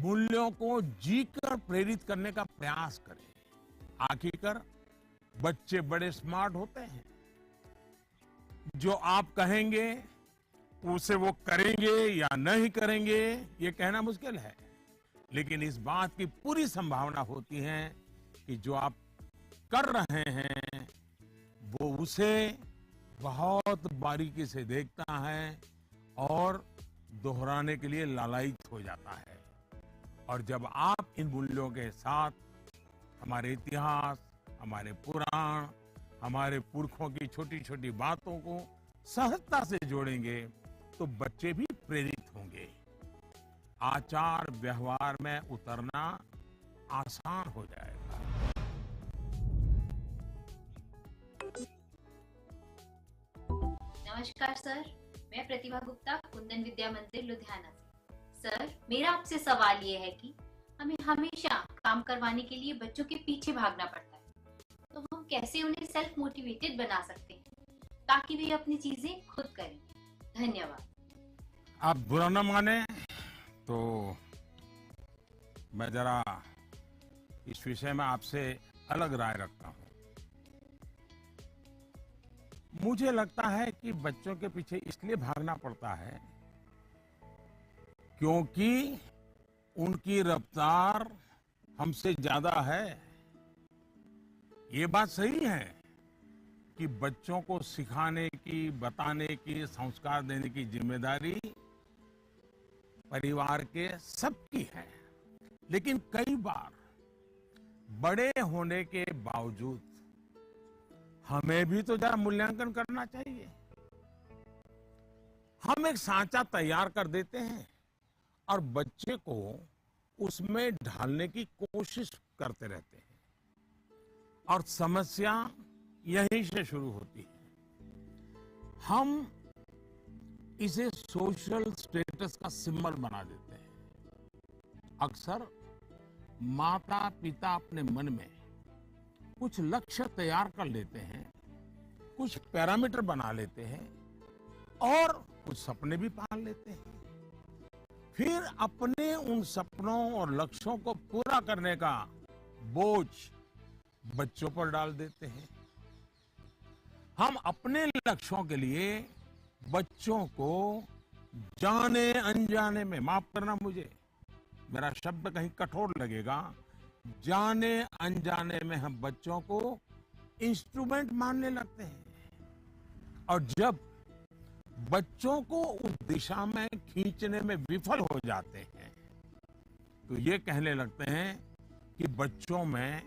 A: मूल्यों को जीकर प्रेरित करने का प्रयास करें। आखिरकार बच्चे बड़े स्मार्ट होते हैं। जो आप कहेंगे उसे वो करेंगे या नहीं करेंगे, ये कहना मुश्किल है, लेकिन इस बात की पूरी संभावना होती है कि जो आप कर रहे हैं वो उसे बहुत बारीकी से देखता है और दोहराने के लिए लालायित हो जाता है। और जब आप इन मूल्यों के साथ हमारे इतिहास, हमारे पुराण, हमारे पुरखों की छोटी छोटी बातों को सहजता से जोड़ेंगे तो बच्चे भी प्रेरित होंगे। आचार व्यवहार में उतरना आसान हो जाएगा।
M: नमस्कार सर, मैं प्रतिभा गुप्ता, कुंदन विद्या मंदिर लुधियाना से। सर, मेरा आपसे सवाल ये है कि हमें हमेशा काम करवाने के लिए बच्चों के पीछे भागना पड़ता है, तो हम कैसे उन्हें सेल्फ मोटिवेटेड बना सकते हैं ताकि वे अपनी चीजें खुद करें? धन्यवाद।
A: आप बुरा न माने तो मैं जरा इस विषय में आपसे अलग राय रखता हूं। मुझे लगता है कि बच्चों के पीछे इसलिए भागना पड़ता है क्योंकि उनकी रफ्तार हमसे ज्यादा है। ये बात सही है कि बच्चों को सिखाने की, बताने की, संस्कार देने की जिम्मेदारी परिवार के सबकी है, लेकिन कई बार बड़े होने के बावजूद हमें भी तो जरा मूल्यांकन करना चाहिए। हम एक सांचा तैयार कर देते हैं और बच्चे को उसमें ढालने की कोशिश करते रहते हैं और समस्या यहीं से शुरू होती है। हम इसे सोशल स्टेटस का सिंबल बना देते हैं। अक्सर माता पिता अपने मन में कुछ लक्ष्य तैयार कर लेते हैं, कुछ पैरामीटर बना लेते हैं और कुछ सपने भी पाल लेते हैं। फिर अपने उन सपनों और लक्ष्यों को पूरा करने का बोझ बच्चों पर डाल देते हैं। हम अपने लक्ष्यों के लिए बच्चों को जाने अनजाने में, माफ करना मुझे, मेरा शब्द कहीं कठोर लगेगा, जाने अनजाने में हम बच्चों को इंस्ट्रूमेंट मानने लगते हैं। और जब बच्चों को उस दिशा में खींचने में विफल हो जाते हैं तो ये कहने लगते हैं कि बच्चों में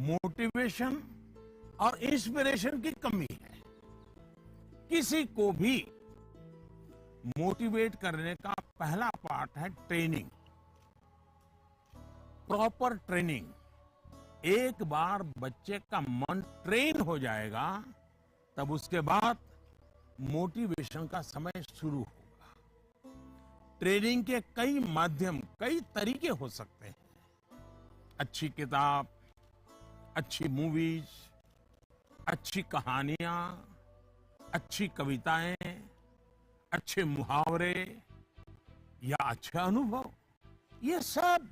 A: मोटिवेशन और इंस्पिरेशन की कमी है। किसी को भी मोटिवेट करने का पहला पार्ट है ट्रेनिंग, प्रॉपर ट्रेनिंग। एक बार बच्चे का मन ट्रेन हो जाएगा तब उसके बाद मोटिवेशन का समय शुरू होगा। ट्रेनिंग के कई माध्यम, कई तरीके हो सकते हैं। अच्छी किताब, अच्छी मूवीज, अच्छी कहानियां, अच्छी कविताएं, अच्छे मुहावरे या अच्छे अनुभव, ये सब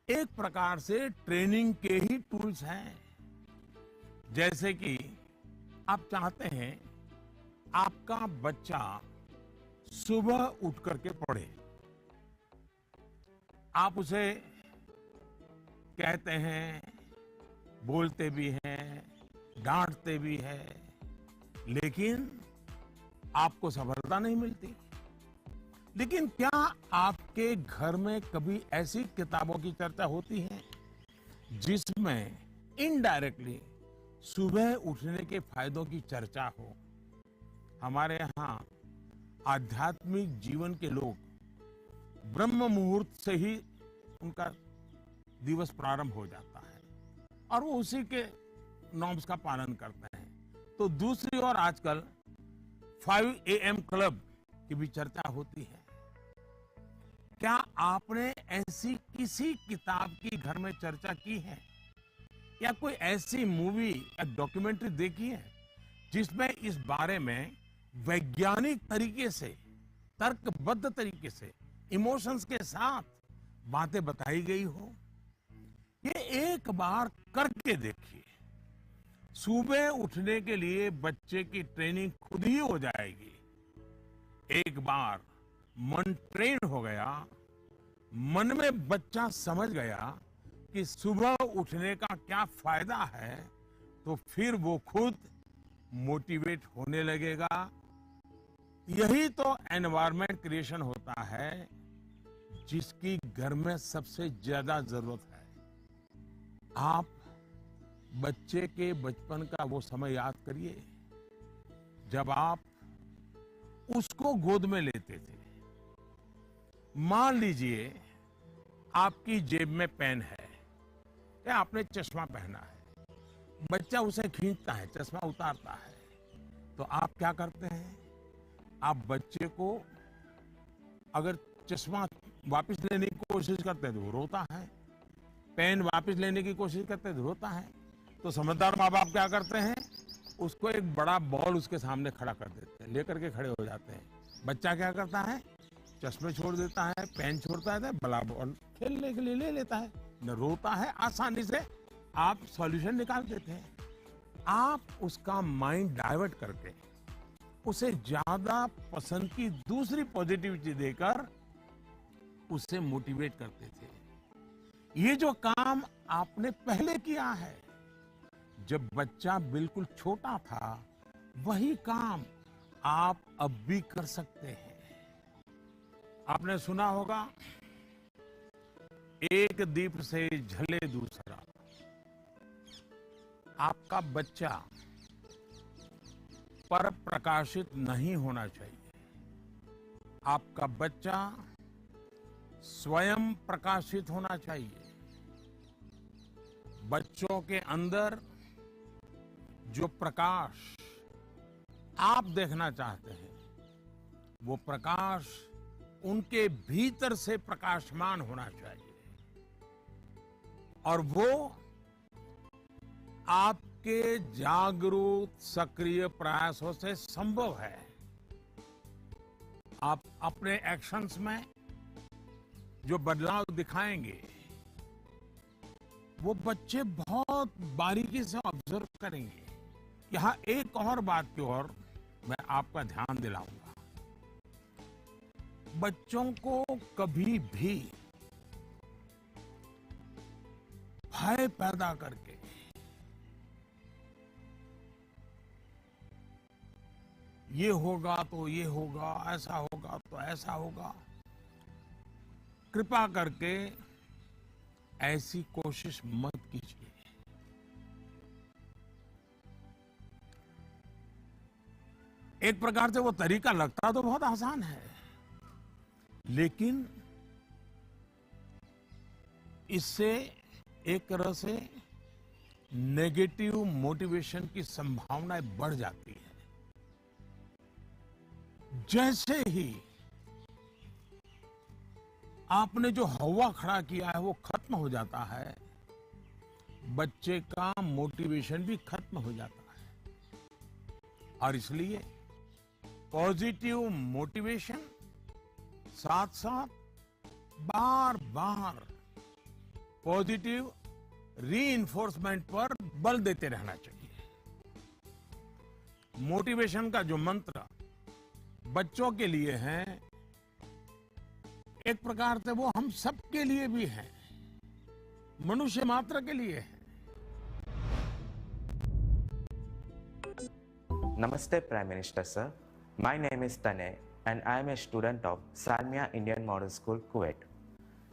A: एक प्रकार से ट्रेनिंग के ही टूल्स हैं। जैसे कि आप चाहते हैं आपका बच्चा सुबह उठ करके पढ़े, आप उसे कहते हैं, बोलते भी हैं, डांटते भी हैं, लेकिन आपको सफलता नहीं मिलती। लेकिन क्या आपके घर में कभी ऐसी किताबों की चर्चा होती है जिसमें इनडायरेक्टली सुबह उठने के फायदों की चर्चा हो? हमारे यहाँ आध्यात्मिक जीवन के लोग ब्रह्म मुहूर्त से ही उनका दिवस प्रारंभ हो जाता है और वो उसी के नॉर्म्स का पालन करते हैं। तो दूसरी ओर आजकल 5 AM क्लब की भी चर्चा होती है। क्या आपने ऐसी किसी किताब की घर में चर्चा की है या कोई ऐसी मूवी या डॉक्यूमेंट्री देखी है जिसमें इस बारे में वैज्ञानिक तरीके से तर्कबद्ध तरीके से, इमोशंस के साथ बातें बताई गई हो, ये एक बार करके देखिए। सुबह उठने के लिए बच्चे की ट्रेनिंग खुद ही हो जाएगी। एक बार मन ट्रेन हो गया, मन में बच्चा समझ गया कि सुबह उठने का क्या फायदा है, तो फिर वो खुद मोटिवेट होने लगेगा। यही तो एनवायरनमेंट क्रिएशन होता है जिसकी घर में सबसे ज्यादा जरूरत है। आप बच्चे के बचपन का वो समय याद करिए जब आप उसको गोद में लेते थे। मान लीजिए आपकी जेब में पेन है या आपने चश्मा पहना है, बच्चा उसे खींचता है, चश्मा उतारता है, तो आप क्या करते हैं? आप बच्चे को अगर चश्मा वापस लेने की कोशिश करते हैं तो वो रोता है, पेन वापस लेने की कोशिश करते हैं तो रोता है। तो समझदार माँ बाप क्या करते हैं? उसको एक बड़ा बॉल उसके सामने खड़ा कर देते हैं, लेकर के खड़े हो जाते हैं। बच्चा क्या करता है? चश्मे छोड़ देता है, पेन छोड़ता है, बड़ा बॉल खेलने के लिए ले लेता है, न रोता है। आसानी से आप सॉल्यूशन निकाल देते हैं। आप उसका माइंड डाइवर्ट करके उसे ज्यादा पसंद की दूसरी पॉजिटिविटी देकर उसे मोटिवेट करते थे। ये जो काम आपने पहले किया है जब बच्चा बिल्कुल छोटा था, वही काम आप अब भी कर सकते हैं। आपने सुना होगा, एक दीप से जले दूसरा। आपका बच्चा पर प्रकाशित नहीं होना चाहिए। आपका बच्चा स्वयं प्रकाशित होना चाहिए। बच्चों के अंदर जो प्रकाश आप देखना चाहते हैं, वो प्रकाश उनके भीतर से प्रकाशमान होना चाहिए, और वो आपके जागरूक सक्रिय प्रयासों से संभव है। आप अपने एक्शंस में जो बदलाव दिखाएंगे, वो बच्चे बहुत बारीकी से ऑब्जर्व करेंगे। यहां एक और बात की ओर मैं आपका ध्यान दिलाऊंगा। बच्चों को कभी भी भय पैदा करके ये होगा तो ये होगा, ऐसा होगा तो ऐसा होगा, कृपा करके ऐसी कोशिश मत कीजिए। एक प्रकार से वो तरीका लगता तो बहुत आसान है, लेकिन इससे एक तरह से नेगेटिव मोटिवेशन की संभावनाएं बढ़ जाती है। जैसे ही आपने जो हवा खड़ा किया है वो खत्म हो जाता है, बच्चे का मोटिवेशन भी खत्म हो जाता है। और इसलिए पॉजिटिव मोटिवेशन साथ साथ बार बार पॉजिटिव रीइंफोर्समेंट पर बल देते रहना चाहिए। मोटिवेशन का जो मंत्र बच्चों के लिए है, एक प्रकार से वो हम सबके लिए भी है, मनुष्य मात्र के लिए है।
N: Namaste Prime Minister sir, my name is Tanay and I am a student of Salmia Indian Model School, Kuwait.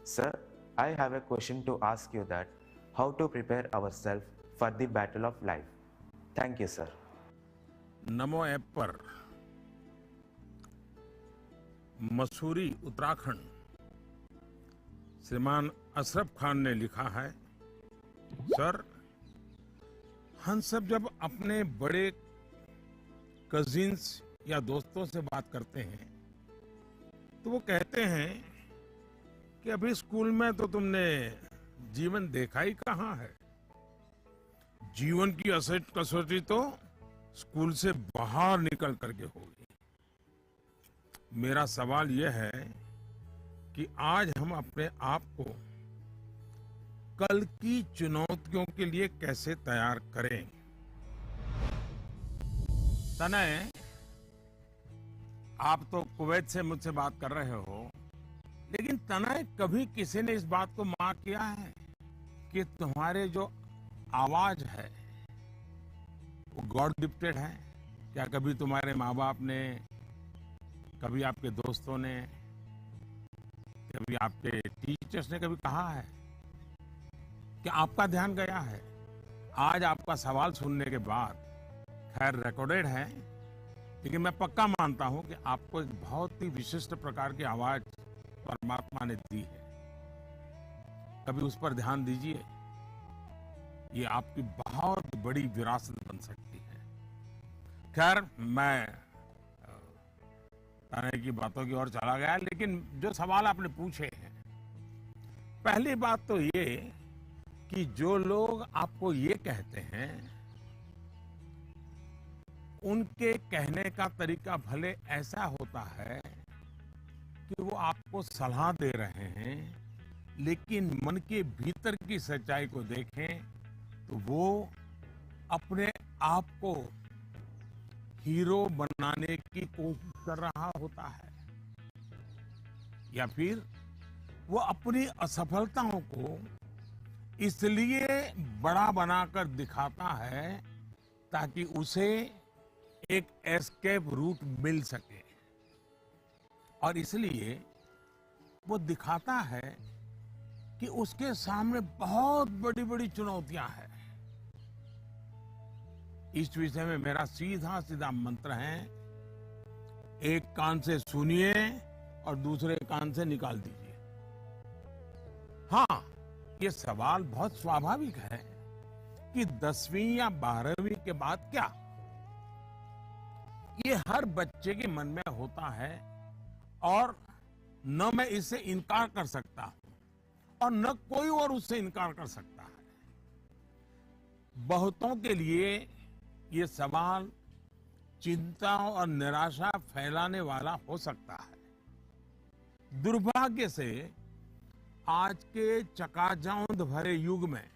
N: Sir, I have a question to ask you that how to prepare ourselves for the battle of life. Thank you sir.
A: NaMo app पर मसूरी उत्तराखंड श्रीमान अशरफ खान ने लिखा है, sir हम सब जब अपने बड़े कजिन्स या दोस्तों से बात करते हैं तो वो कहते हैं कि अभी स्कूल में तो तुमने जीवन देखा ही कहाँ है, जीवन की असली कसौटी तो स्कूल से बाहर निकल करके होगी। मेरा सवाल यह है कि आज हम अपने आप को कल की चुनौतियों के लिए कैसे तैयार करें। तनय, आप तो कुवैत से मुझसे बात कर रहे हो, लेकिन तनय कभी किसी ने इस बात को मार्क किया है कि तुम्हारे जो आवाज है वो गॉड गिफ्टेड है? क्या कभी तुम्हारे माँ बाप ने, कभी आपके दोस्तों ने, कभी आपके टीचर्स ने कभी कहा है कि आपका ध्यान गया है? आज आपका सवाल सुनने के बाद, खैर रिकॉर्डेड है, लेकिन मैं पक्का मानता हूं कि आपको एक बहुत ही विशिष्ट प्रकार की आवाज परमात्मा ने दी है। कभी उस पर ध्यान दीजिए, ये आपकी बहुत बड़ी विरासत बन सकती है। खैर, मैं तनय की बातों की ओर चला गया, लेकिन जो सवाल आपने पूछे हैं, पहली बात तो ये कि जो लोग आपको ये कहते हैं, उनके कहने का तरीका भले ऐसा होता है कि वो आपको सलाह दे रहे हैं, लेकिन मन के भीतर की सच्चाई को देखें तो वो अपने आप को हीरो बनाने की कोशिश कर रहा होता है, या फिर वो अपनी असफलताओं को इसलिए बड़ा बनाकर दिखाता है ताकि उसे एक एस्केप रूट मिल सके, और इसलिए वो दिखाता है कि उसके सामने बहुत बड़ी बड़ी चुनौतियां हैं। इस विषय में मेरा सीधा सीधा मंत्र है, एक कान से सुनिए और दूसरे कान से निकाल दीजिए। हाँ, ये सवाल बहुत स्वाभाविक है कि 10वीं या 12वीं के बाद क्या? ये हर बच्चे के मन में होता है, और न मैं इससे इनकार कर सकता हूं और न कोई और उससे इनकार कर सकता है। बहुतों के लिए ये सवाल चिंता और निराशा फैलाने वाला हो सकता है। दुर्भाग्य से आज के चकाचौंध भरे युग में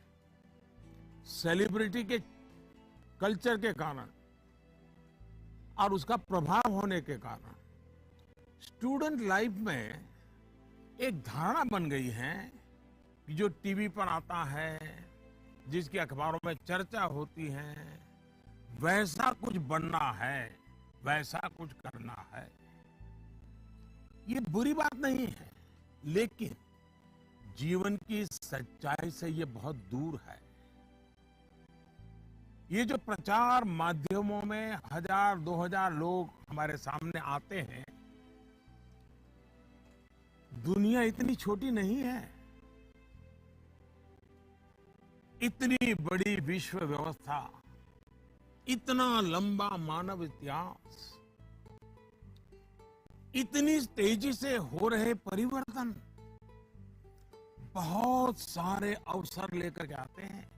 A: सेलिब्रिटी के कल्चर के कारण और उसका प्रभाव होने के कारण स्टूडेंट लाइफ में एक धारणा बन गई है कि जो टीवी पर आता है, जिसकी अखबारों में चर्चा होती है, वैसा कुछ बनना है, वैसा कुछ करना है। ये बुरी बात नहीं है, लेकिन जीवन की सच्चाई से ये बहुत दूर है। ये जो प्रचार माध्यमों में 1000-2000 लोग हमारे सामने आते हैं, दुनिया इतनी छोटी नहीं है। इतनी बड़ी विश्व व्यवस्था, इतना लंबा मानव इतिहास, इतनी तेजी से हो रहे परिवर्तन बहुत सारे अवसर लेकर के आते हैं।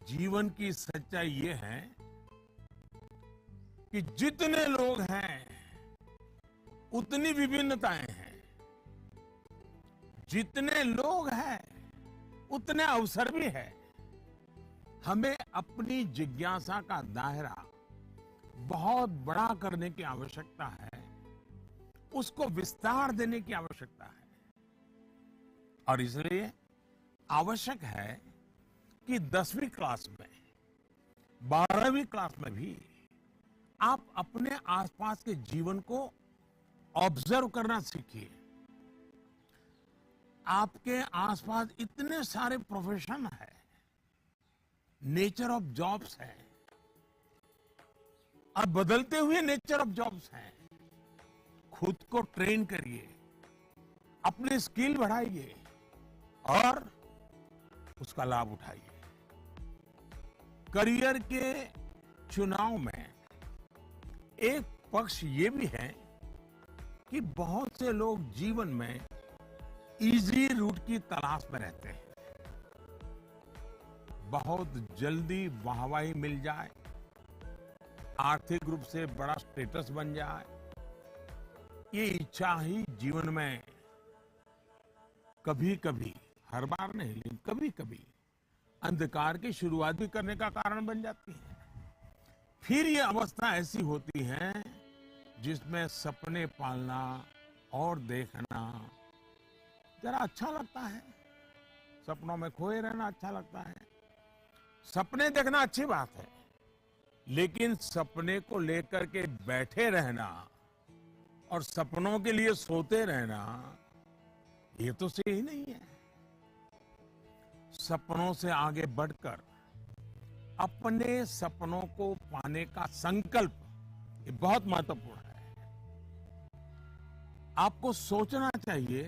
A: जीवन की सच्चाई ये है कि जितने लोग हैं उतनी विभिन्नताएं हैं, जितने लोग हैं उतने अवसर भी है। हमें अपनी जिज्ञासा का दायरा बहुत बड़ा करने की आवश्यकता है, उसको विस्तार देने की आवश्यकता है, और इसलिए आवश्यक है कि 10वीं क्लास में, 12वीं क्लास में भी आप अपने आसपास के जीवन को ऑब्जर्व करना सीखिए। आपके आसपास इतने सारे प्रोफेशन है, नेचर ऑफ जॉब्स है, और बदलते हुए नेचर ऑफ जॉब्स हैं। खुद को ट्रेन करिए, अपने स्किल बढ़ाइए और उसका लाभ उठाइए। करियर के चुनाव में एक पक्ष ये भी है कि बहुत से लोग जीवन में इजी रूट की तलाश में रहते हैं। बहुत जल्दी वाहवाही मिल जाए, आर्थिक रूप से बड़ा स्टेटस बन जाए, ये इच्छा ही जीवन में कभी कभी, हर बार नहीं लेकिन कभी कभी अंधकार की शुरुआत भी करने का कारण बन जाती है। फिर ये अवस्था ऐसी होती है जिसमें सपने पालना और देखना जरा अच्छा लगता है। सपनों में खोए रहना अच्छा लगता है। सपने देखना अच्छी बात है, लेकिन सपने को लेकर के बैठे रहना और सपनों के लिए सोते रहना, ये तो सही नहीं है। सपनों से आगे बढ़कर अपने सपनों को पाने का संकल्प, ये बहुत महत्वपूर्ण है। आपको सोचना चाहिए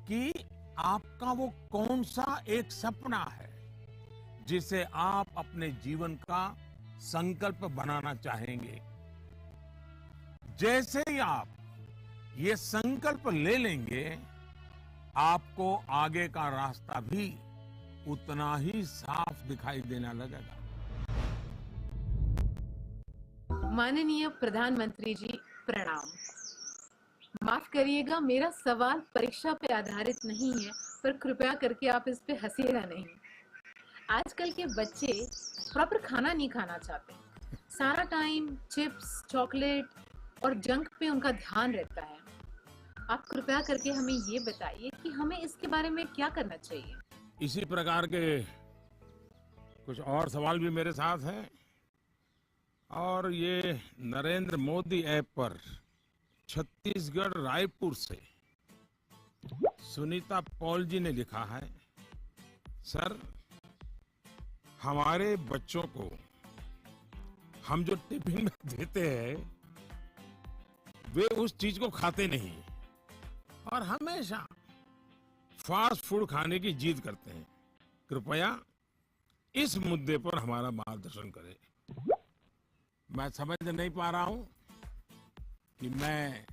A: कि आपका वो कौन सा एक सपना है जिसे आप अपने जीवन का संकल्प बनाना चाहेंगे। जैसे ही आप ये संकल्प ले लेंगे, आपको आगे का रास्ता भी उतना ही साफ दिखाई देने लगेगा।
O: माननीय प्रधानमंत्री जी प्रणाम। माफ करिएगा, मेरा सवाल परीक्षा पे आधारित नहीं है, पर कृपया करके आप इस पे हंसिएगा नहीं। आजकल के बच्चे प्रॉपर खाना नहीं खाना चाहते। सारा टाइम चिप्स, चॉकलेट और जंक पे उनका ध्यान रहता है। आप कृपया करके हमें ये बताइए कि हमें इसके बारे में क्या करना चाहिए।
A: इसी प्रकार के कुछ और सवाल भी मेरे साथ हैं, और ये नरेंद्र मोदी ऐप पर छत्तीसगढ़ रायपुर से सुनीता पॉल जी ने लिखा है, सर हमारे बच्चों को हम जो टिफिन में देते हैं वे उस चीज को खाते नहीं और हमेशा फास्ट फूड खाने की जिद करते हैं। कृपया इस मुद्दे पर हमारा मार्गदर्शन करें। मैं समझ नहीं पा रहा हूं कि मैं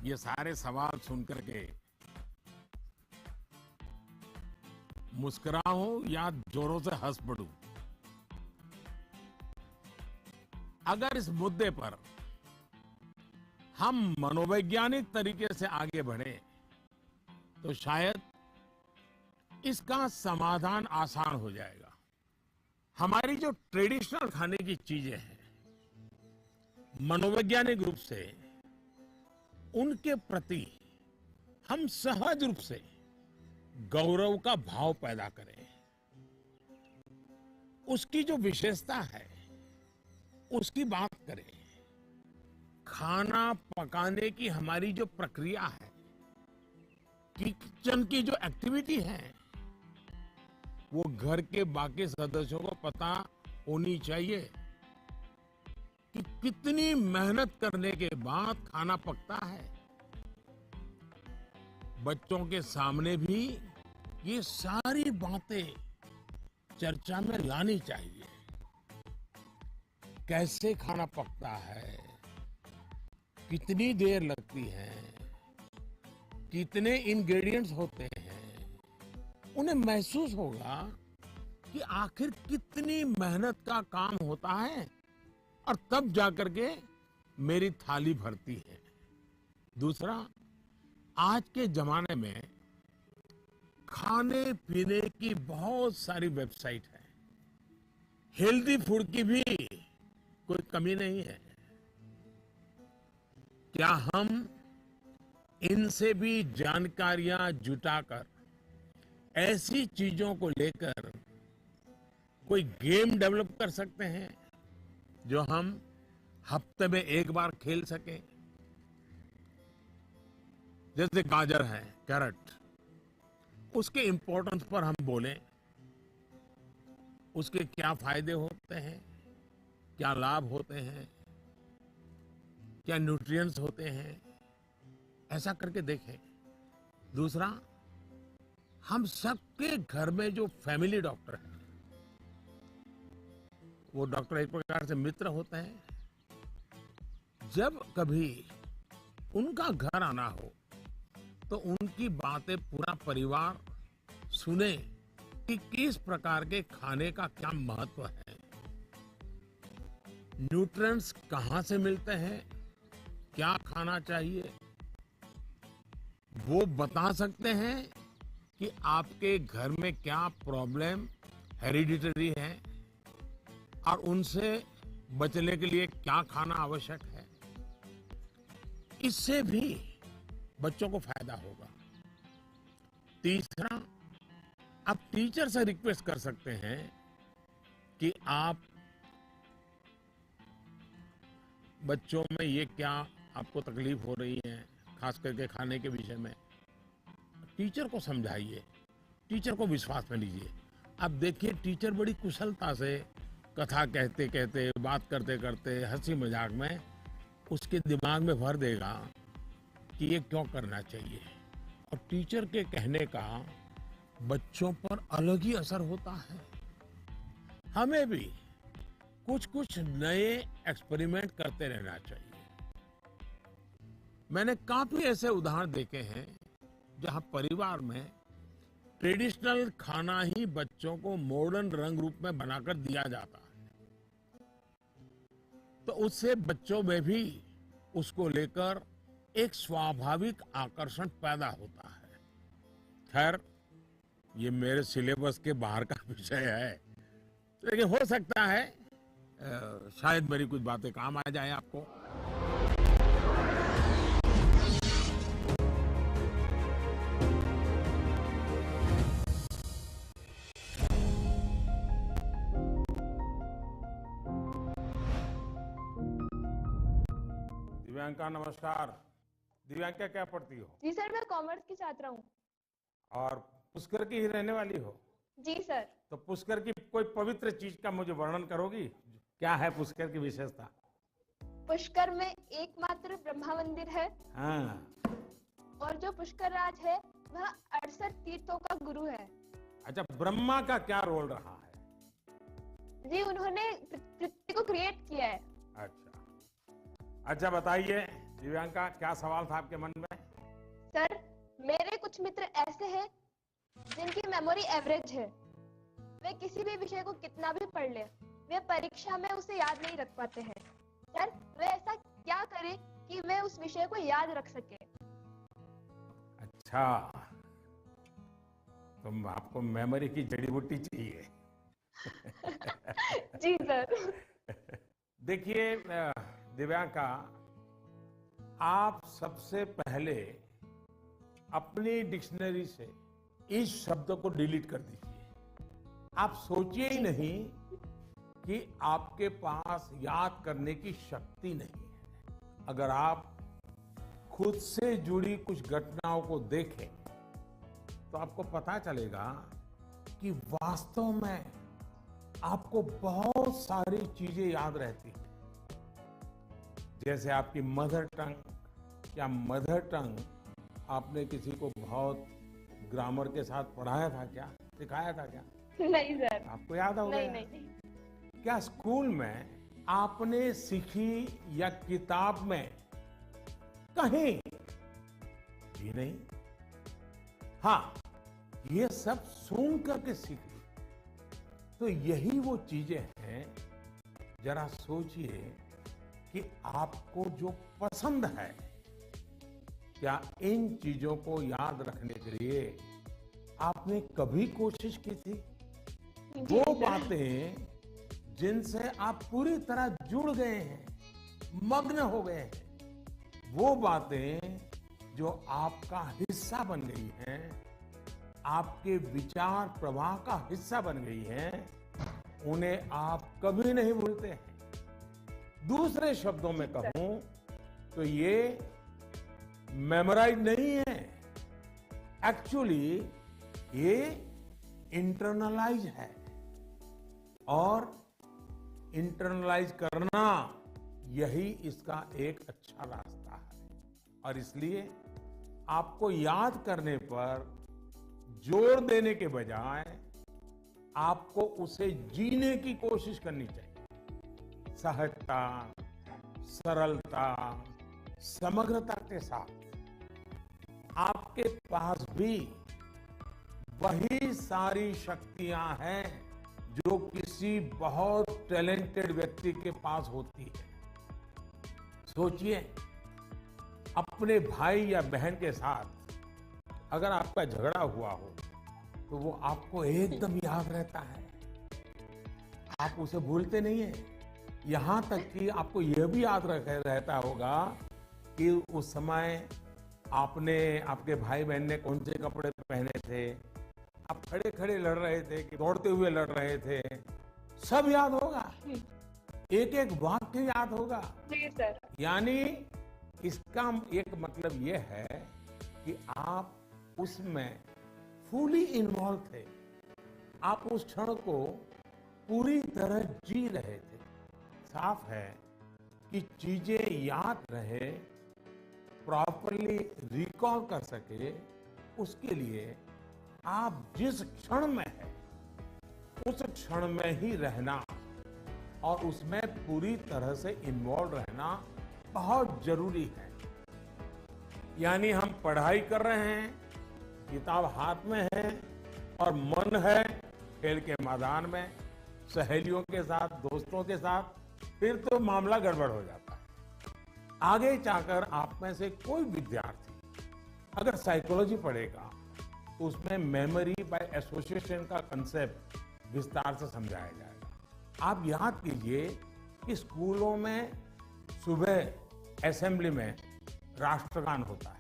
A: ये सारे सवाल सुनकर के मुस्कुराऊं या जोरों से हंस पड़ूं। अगर इस मुद्दे पर हम मनोवैज्ञानिक तरीके से आगे बढ़े तो शायद इसका समाधान आसान हो जाएगा। हमारी जो ट्रेडिशनल खाने की चीजें हैं, मनोवैज्ञानिक रूप से उनके प्रति हम सहज रूप से गौरव का भाव पैदा करें। उसकी जो विशेषता है उसकी बात करें। खाना पकाने की हमारी जो प्रक्रिया है, किचन की जो एक्टिविटी है, वो घर के बाकी सदस्यों को पता होनी चाहिए कि कितनी मेहनत करने के बाद खाना पकता है। बच्चों के सामने भी ये सारी बातें चर्चा में लानी चाहिए। कैसे खाना पकता है, कितनी देर लगती है, कितने इंग्रेडिएंट्स होते हैं, उन्हें महसूस होगा कि आखिर कितनी मेहनत का काम होता है, और तब जाकर के मेरी थाली भरती है। दूसरा, आज के जमाने में खाने पीने की बहुत सारी वेबसाइट है। हेल्दी फूड की भी कोई कमी नहीं है। क्या हम इनसे भी जानकारियां जुटाकर ऐसी चीजों को लेकर कोई गेम डेवलप कर सकते हैं जो हम हफ्ते में एक बार खेल सकें? जैसे गाजर है, कैरेट, उसके इंपॉर्टेंस पर हम बोलें, उसके क्या फायदे होते हैं, क्या लाभ होते हैं, क्या न्यूट्रिएंट्स होते हैं, ऐसा करके देखें। दूसरा, हम सबके घर में जो फैमिली डॉक्टर है, वो डॉक्टर एक प्रकार से मित्र होते हैं। जब कभी उनका घर आना हो तो उनकी बातें पूरा परिवार सुने कि किस प्रकार के खाने का क्या महत्व है, न्यूट्रिएंट्स कहां से मिलते हैं, क्या खाना चाहिए, वो बता सकते हैं कि आपके घर में क्या प्रॉब्लम हेरिडिटरी है और उनसे बचने के लिए क्या खाना आवश्यक है। इससे भी बच्चों को फायदा होगा। तीसरा, आप टीचर से रिक्वेस्ट कर सकते हैं कि आप बच्चों में ये क्या आपको तकलीफ हो रही है, खास करके खाने के विषय में, टीचर को समझाइए, टीचर को विश्वास में लीजिए। अब देखिए, टीचर बड़ी कुशलता से कथा कहते कहते, बात करते करते, हंसी मजाक में उसके दिमाग में भर देगा कि ये क्यों करना चाहिए। और टीचर के कहने का बच्चों पर अलग ही असर होता है। हमें भी कुछ कुछ नए एक्सपेरिमेंट करते रहना चाहिए। मैंने काफी ऐसे उदाहरण देखे हैं जहां परिवार में ट्रेडिशनल खाना ही बच्चों को मॉडर्न रंग रूप में बनाकर दिया जाता है, तो उससे बच्चों में भी उसको लेकर एक स्वाभाविक आकर्षण पैदा होता है। खैर, ये मेरे सिलेबस के बाहर का विषय है, लेकिन हो सकता है शायद मेरी कुछ बातें काम आ जाए आपको। दिव्यांका नमस्कार। दिव्यांका क्या पढ़ती हो?
P: जी सर, मैं कॉमर्स की छात्रा हूँ।
A: और पुष्कर की ही रहने वाली हो?
P: जी सर।
A: तो पुष्कर की कोई पवित्र चीज का मुझे वर्णन करोगी? क्या है पुष्कर की विशेषता?
P: पुष्कर में एकमात्र ब्रह्मा मंदिर है।
A: हाँ।
P: और जो पुष्कर राज है वह 68 तीर्थों का गुरु है।
A: अच्छा, ब्रह्मा का क्या रोल रहा है?
P: जी, उन्होंने पृथ्वी को क्रिएट किया है।
A: अच्छा बताइए दिव्यांका, क्या सवाल था आपके मन में?
P: सर, मेरे कुछ मित्र ऐसे हैं जिनकी मेमोरी एवरेज है। वे किसी भी विषय को कितना भी पढ़ ले, वे परीक्षा में उसे याद नहीं रख पाते हैं। सर, वे ऐसा क्या करें कि वे उस विषय को याद रख सके?
A: अच्छा, तो आपको मेमोरी की जड़ी बूटी चाहिए।
P: जी सर।
A: देखिए दिव्यांका, आप सबसे पहले अपनी डिक्शनरी से इस शब्द को डिलीट कर दीजिए। आप सोचिए ही नहीं कि आपके पास याद करने की शक्ति नहीं है। अगर आप खुद से जुड़ी कुछ घटनाओं को देखें तो आपको पता चलेगा कि वास्तव में आपको बहुत सारी चीजें याद रहती हैं। जैसे आपकी मदर टंग। क्या मदर टंग आपने किसी को बहुत ग्रामर के साथ पढ़ाया था क्या, सिखाया था क्या?
P: नहीं सर।
A: आपको याद होगा?
P: नहीं।
A: क्या स्कूल में आपने सीखी या किताब में कहीं भी नहीं? हाँ, ये सब सुन करके सीखी। तो यही वो चीजें हैं, जरा सोचिए कि आपको जो पसंद है, क्या इन चीजों को याद रखने के लिए आपने कभी कोशिश की थी? वो बातें जिनसे आप पूरी तरह जुड़ गए हैं, मग्न हो गए हैं, वो बातें जो आपका हिस्सा बन गई हैं, आपके विचार प्रवाह का हिस्सा बन गई हैं, उन्हें आप कभी नहीं भूलते हैं। दूसरे शब्दों में कहूं तो ये मेमोराइज नहीं है, एक्चुअली ये इंटरनलाइज है। और इंटरनलाइज करना यही इसका एक अच्छा रास्ता है। और इसलिए आपको याद करने पर जोर देने के बजाय आपको उसे जीने की कोशिश करनी चाहिए। सहजता, सरलता, समग्रता के साथ आपके पास भी वही सारी शक्तियां हैं जो किसी बहुत टैलेंटेड व्यक्ति के पास होती है। सोचिए, अपने भाई या बहन के साथ अगर आपका झगड़ा हुआ हो तो वो आपको एकदम याद रहता है, आप उसे भूलते नहीं है। यहाँ तक कि आपको यह भी याद रहता होगा कि उस समय आपने, आपके भाई बहन ने कौन से कपड़े पहने थे, आप खड़े खड़े लड़ रहे थे कि दौड़ते हुए लड़ रहे थे, सब याद होगा, एक एक वाक्य याद होगा।
P: जी सर।
A: यानी इसका एक मतलब यह है कि आप उसमें फुली इन्वॉल्व थे, आप उस क्षण को पूरी तरह जी रहे थे। साफ है कि चीजें याद रहे, प्रॉपरली रिकॉल कर सके, उसके लिए आप जिस क्षण में हैं उस क्षण में ही रहना और उसमें पूरी तरह से इन्वॉल्व रहना बहुत जरूरी है। यानी हम पढ़ाई कर रहे हैं, किताब हाथ में है और मन है खेल के मैदान में, सहेलियों के साथ, दोस्तों के साथ, फिर तो मामला गड़बड़ हो जाता है। आगे जाकर आप में से कोई विद्यार्थी अगर साइकोलॉजी पढ़ेगा तो उसमें मेमोरी बाय एसोसिएशन का कंसेप्ट विस्तार से समझाया जाएगा। आप याद कीजिए कि स्कूलों में सुबह असेंबली में राष्ट्रगान होता है।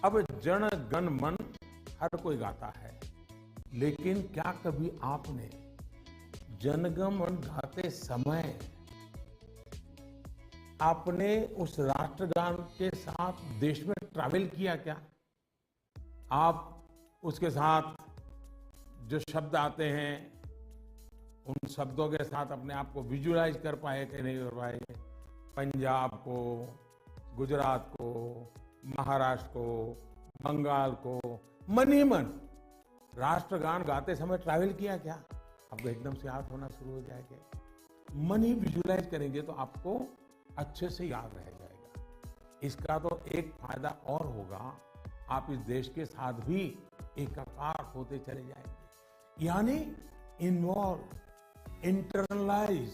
A: अब जन गण मन हर कोई गाता है, लेकिन क्या कभी आपने जनगण मन गाते समय आपने उस राष्ट्रगान के साथ देश में ट्रैवल किया क्या? आप उसके साथ जो शब्द आते हैं उन शब्दों के साथ अपने आप को विजुअलाइज कर पाए कि नहीं कर पाए? पंजाब को, गुजरात को, महाराष्ट्र को, बंगाल को मन ही मन राष्ट्रगान गाते समय ट्रैवल किया क्या? आपको एकदम से याद होना शुरू हो जाएगा। मन ही विजुअलाइज करेंगे तो आपको अच्छे से याद रह जाएगा। इसका तो एक फायदा और होगा, आप इस देश के साथ भी एकाकार होते चले जाएंगे। यानी इन्वॉल्व, इंटरनलाइज,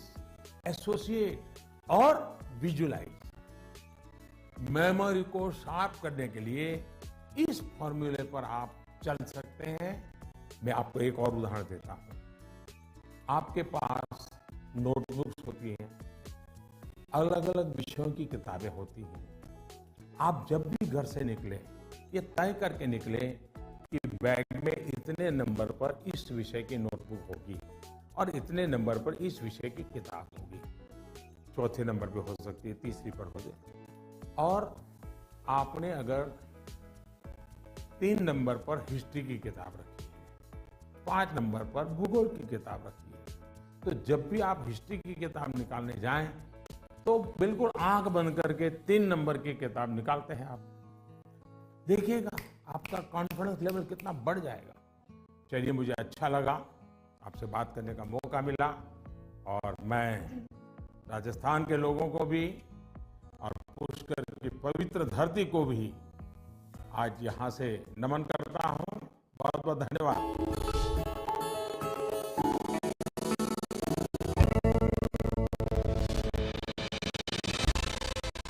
A: एसोसिएट और विजुअलाइज। मेमोरी को शार्प करने के लिए इस फॉर्मूले पर आप चल सकते हैं। मैं आपको एक और उदाहरण देता हूं। आपके पास नोटबुक्स होती हैं, अलग अलग विषयों की किताबें होती हैं। आप जब भी घर से निकले ये तय करके निकले कि बैग में इतने नंबर पर इस विषय की नोटबुक होगी और इतने नंबर पर इस विषय की किताब होगी। चौथे नंबर पे हो सकती है, तीसरी पर हो जाए। और आपने अगर 3 नंबर पर हिस्ट्री की किताब रखी है, 5 नंबर पर भूगोल की किताब रखी है, तो जब भी आप हिस्ट्री की किताब निकालने जाएं तो बिल्कुल आंख बंद करके 3 नंबर की किताब निकालते हैं आप। देखिएगा आपका कॉन्फिडेंस लेवल कितना बढ़ जाएगा। चलिए, मुझे अच्छा लगा, आपसे बात करने का मौका मिला और मैं राजस्थान के लोगों को भी और पुष्कर की पवित्र धरती को भी आज यहाँ से नमन करता हूँ। बहुत बहुत धन्यवाद।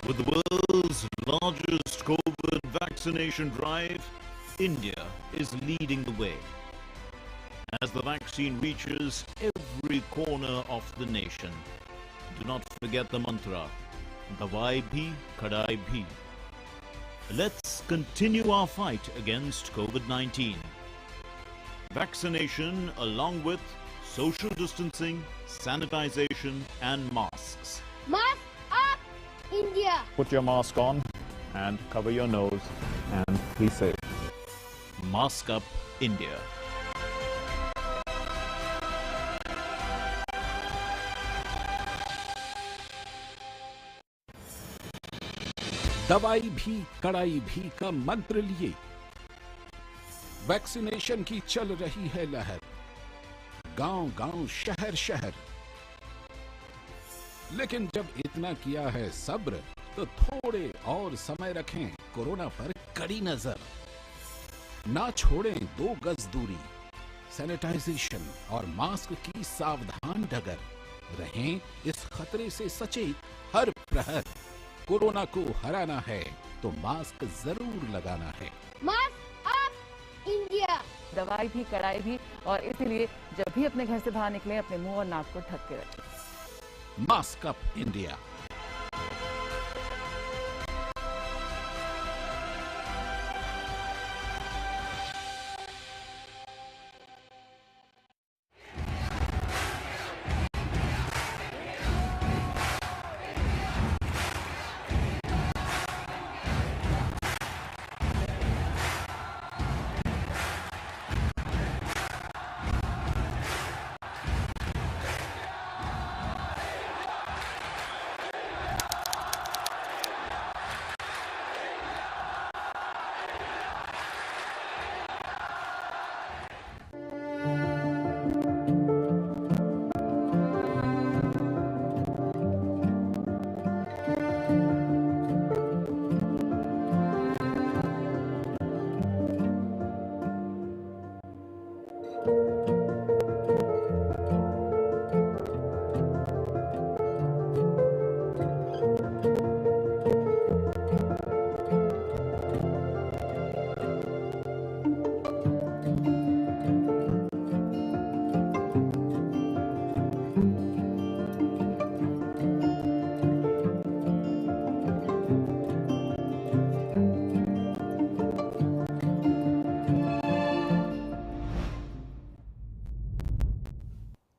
G: With the world's largest COVID vaccination drive, India is leading the way. As the vaccine reaches every corner of the nation, do not forget the mantra, Dawai bhi, Kadai bhi. Let's continue our fight against COVID-19. Vaccination along with social distancing, sanitization and masks.
H: Mask up, India!
I: Put your mask on and cover your nose and be safe.
G: Mask up, India.
J: दवाई भी कड़ाई भी का मंत्र लिए vaccination की चल रही है लहर। गांव-गांव, शहर-शहर। लेकिन जब इतना किया है सब्र तो थोड़े और समय रखें कोरोना पर कड़ी नजर। ना छोड़ें 2 गज दूरी, सैनिटाइजेशन और मास्क की सावधान डगर। रहें इस खतरे से सचेत हर प्रहर। कोरोना को हराना है तो मास्क जरूर लगाना है।
H: Mask up India.
K: दवाई भी, कड़ाई भी, और इसीलिए जब भी अपने घर से बाहर निकले अपने मुंह और नाक को ढक के रखें।
J: Mask up India.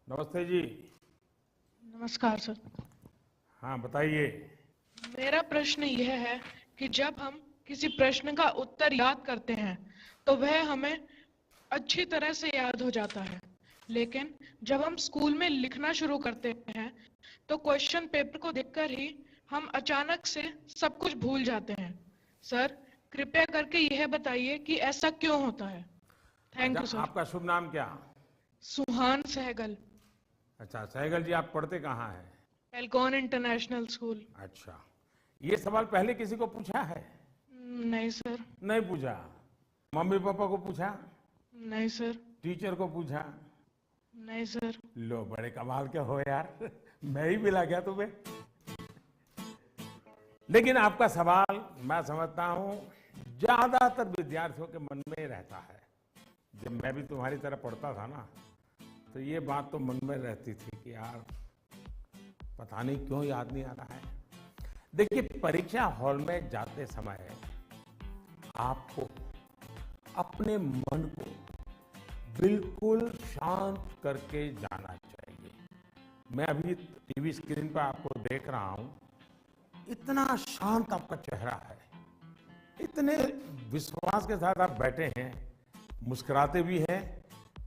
A: नमस्ते जी।
Q: नमस्कार सर।
A: हाँ बताइए।
Q: मेरा प्रश्न यह है कि जब हम किसी प्रश्न का उत्तर याद करते हैं तो वह हमें अच्छी तरह से याद हो जाता है, लेकिन जब हम स्कूल में लिखना शुरू करते हैं तो क्वेश्चन पेपर को देखकर ही हम अचानक से सब कुछ भूल जाते हैं। सर कृपया करके यह बताइए कि ऐसा क्यों होता है। Thank you sir.
A: आपका शुभ नाम क्या?
Q: सुहान सहगल।
A: अच्छा सहगल जी, आप पढ़ते कहाँ हैं?
Q: एल्गोन इंटरनेशनल स्कूल।
A: अच्छा, ये सवाल पहले किसी को पूछा है?
Q: नहीं सर।
A: नहीं पूछा। मम्मी पापा को पूछा?
Q: नहीं सर।
A: टीचर को पूछा?
Q: नहीं सर।
A: लो बड़े कमाल के हो यार, मैं ही मिला गया तुम्हें। लेकिन आपका सवाल मैं समझता हूं ज्यादातर विद्यार्थियों के मन में रहता है। जब मैं भी तुम्हारी तरह पढ़ता था ना, तो ये बात तो मन में रहती थी कि यार पता नहीं क्यों याद नहीं आ रहा है। देखिए, परीक्षा हॉल में जाते समय आपको अपने मन को बिल्कुल शांत करके जाना चाहिए। मैं अभी टीवी स्क्रीन पर आपको देख रहा हूं, इतना शांत आपका चेहरा है, इतने विश्वास के साथ आप बैठे हैं, मुस्कुराते भी हैं।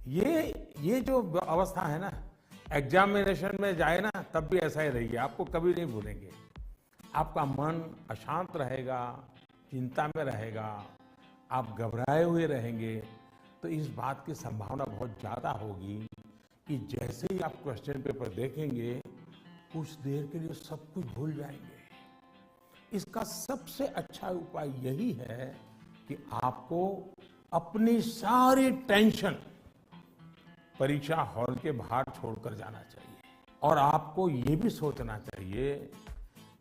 A: ये जो अवस्था है ना, एग्जामिनेशन में जाए ना तब भी ऐसा ही रहिए, आपको कभी नहीं भूलेंगे। आपका मन अशांत रहेगा, चिंता में रहेगा, आप घबराए हुए रहेंगे, तो इस बात की संभावना बहुत ज्यादा होगी कि जैसे ही आप क्वेश्चन पेपर देखेंगे कुछ देर के लिए सब कुछ भूल जाएंगे। इसका सबसे अच्छा उपाय यही है कि आपको अपनी सारी टेंशन परीक्षा हॉल के बाहर छोड़कर जाना चाहिए, और आपको ये भी सोचना चाहिए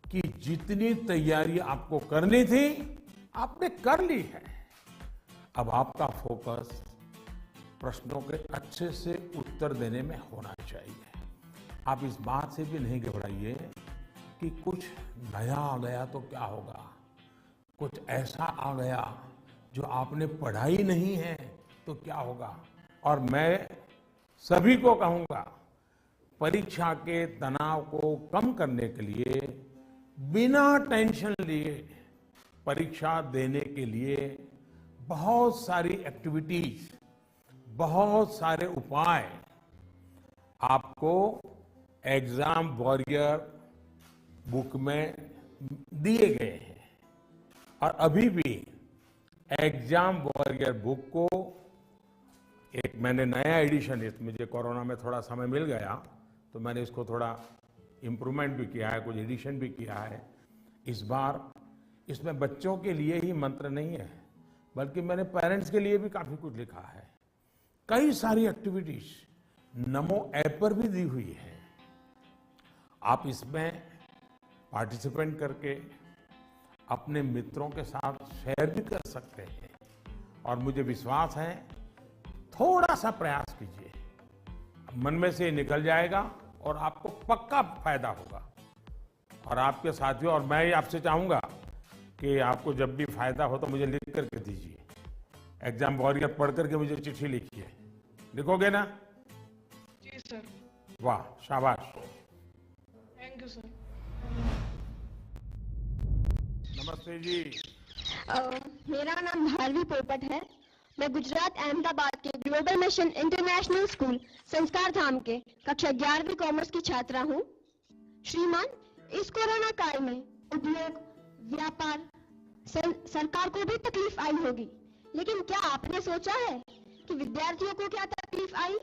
A: कि जितनी तैयारी आपको करनी थी आपने कर ली है। अब आपका फोकस प्रश्नों के अच्छे से उत्तर देने में होना चाहिए। आप इस बात से भी नहीं घबराइए कि कुछ नया आ गया तो क्या होगा, कुछ ऐसा आ गया जो आपने पढ़ा ही नहीं है तो क्या होगा। और मैं सभी को कहूंगा, परीक्षा के तनाव को कम करने के लिए बिना टेंशन लिए परीक्षा देने के लिए बहुत सारी एक्टिविटीज, बहुत सारे उपाय आपको एग्जाम वॉरियर बुक में दिए गए हैं। और अभी भी एग्जाम वॉरियर बुक को एक मैंने नया एडिशन, मुझे कोरोना में थोड़ा समय मिल गया तो मैंने इसको थोड़ा इम्प्रूवमेंट भी किया है, कुछ एडिशन भी किया है। इस बार इसमें बच्चों के लिए ही मंत्र नहीं है, बल्कि मैंने पेरेंट्स के लिए भी काफी कुछ लिखा है। कई सारी एक्टिविटीज नमो ऐप पर भी दी हुई है। आप इसमें पार्टिसिपेंट करके अपने मित्रों के साथ शेयर भी कर सकते हैं। और मुझे विश्वास है, थोड़ा सा प्रयास कीजिए, मन में से निकल जाएगा और आपको पक्का फायदा होगा। और आपके साथियों, और मैं आपसे चाहूंगा कि आपको जब भी फायदा हो तो मुझे लिख करके दीजिए। एग्जाम वॉरियर पढ़ करके मुझे चिट्ठी लिखिए। लिखोगे ना?
Q: जी सर।
A: वाह, शाबाश।
Q: Thank you sir.
A: नमस्ते जी।
P: मेरा नाम भारवी पोपट है। मैं गुजरात अहमदाबाद के ग्लोबल मिशन इंटरनेशनल स्कूल संस्कार धाम के कक्षा 11वीं कॉमर्स की छात्रा हूँ। श्रीमान, इस कोरोना काल में उद्योग, व्यापार, सरकार को भी तकलीफ आई होगी, लेकिन क्या आपने सोचा है कि विद्यार्थियों को क्या तकलीफ आई?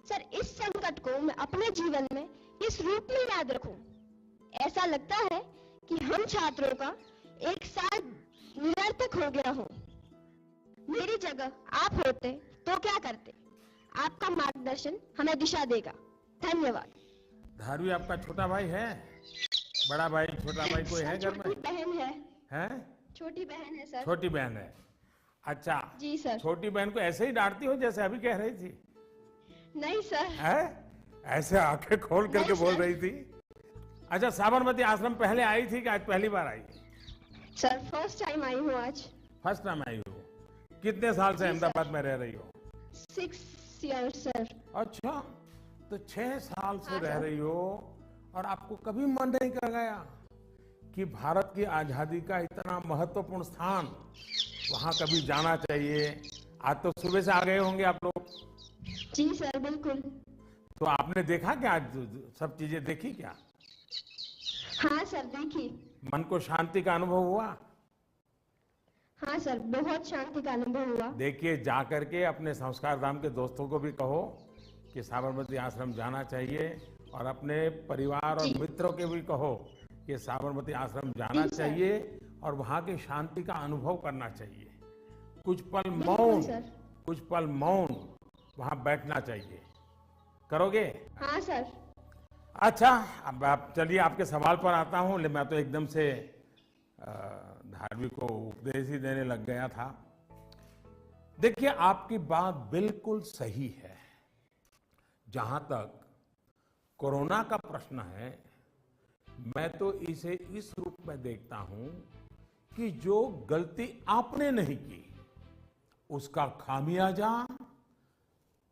P: सर, इस संकट को मैं अपने जीवन में इस रूप में याद रखूं। ऐसा लगता है कि हम छात्रों का एक साल निरर्थक हो गया हो। मेरी जगह आप होते तो क्या करते? आपका मार्गदर्शन हमें दिशा देगा। धन्यवाद।
A: धारवी आपका छोटा भाई है? बड़ा भाई, छोटा भाई कोई है घर में?
P: छोटी बहन है।
A: हैं?
P: छोटी बहन है सर।
A: छोटी बहन है। अच्छा
P: जी सर।
A: छोटी बहन को ऐसे ही डांटती हो जैसे अभी कह रही थी?
P: नहीं सर।
A: है? ऐसे आंखें खोल करके बोल रही थी। अच्छा, साबरमती आश्रम पहले आई थी कि आज पहली बार आई?
P: सर, फर्स्ट टाइम आई हूँ आज।
A: फर्स्ट टाइम आई हो? कितने साल से अहमदाबाद में रह रही हो?
P: 6 years सर।
A: अच्छा, तो 6 साल से रह रही हो और आपको कभी मन नहीं कर गया कि भारत की आजादी का इतना महत्वपूर्ण स्थान, वहां कभी जाना चाहिए? आज तो सुबह से आ गए होंगे आप लोग।
P: जी सर, बिल्कुल।
A: तो आपने देखा क्या? आज सब चीजें देखी क्या?
P: हाँ सर, देखी।
A: मन को शांति का अनुभव हुआ?
P: हाँ सर, बहुत शांति का अनुभव हुआ।
A: देखिए, जा करके अपने संस्कार धाम के दोस्तों को भी कहो कि साबरमती आश्रम जाना चाहिए, और अपने परिवार और मित्रों के भी कहो कि साबरमती आश्रम जाना चाहिए और वहां की शांति का अनुभव करना चाहिए। कुछ पल मौन वहां बैठना चाहिए। करोगे?
P: हाँ सर।
A: अच्छा, अब आप चलिए, आपके सवाल पर आता हूं। मैं तो एकदम से धार्मिक को उपदेश ही देने लग गया था। देखिए, आपकी बात बिल्कुल सही है। जहां तक कोरोना का प्रश्न है, मैं तो इसे इस रूप में देखता हूं कि जो गलती आपने नहीं की, उसका खामियाजा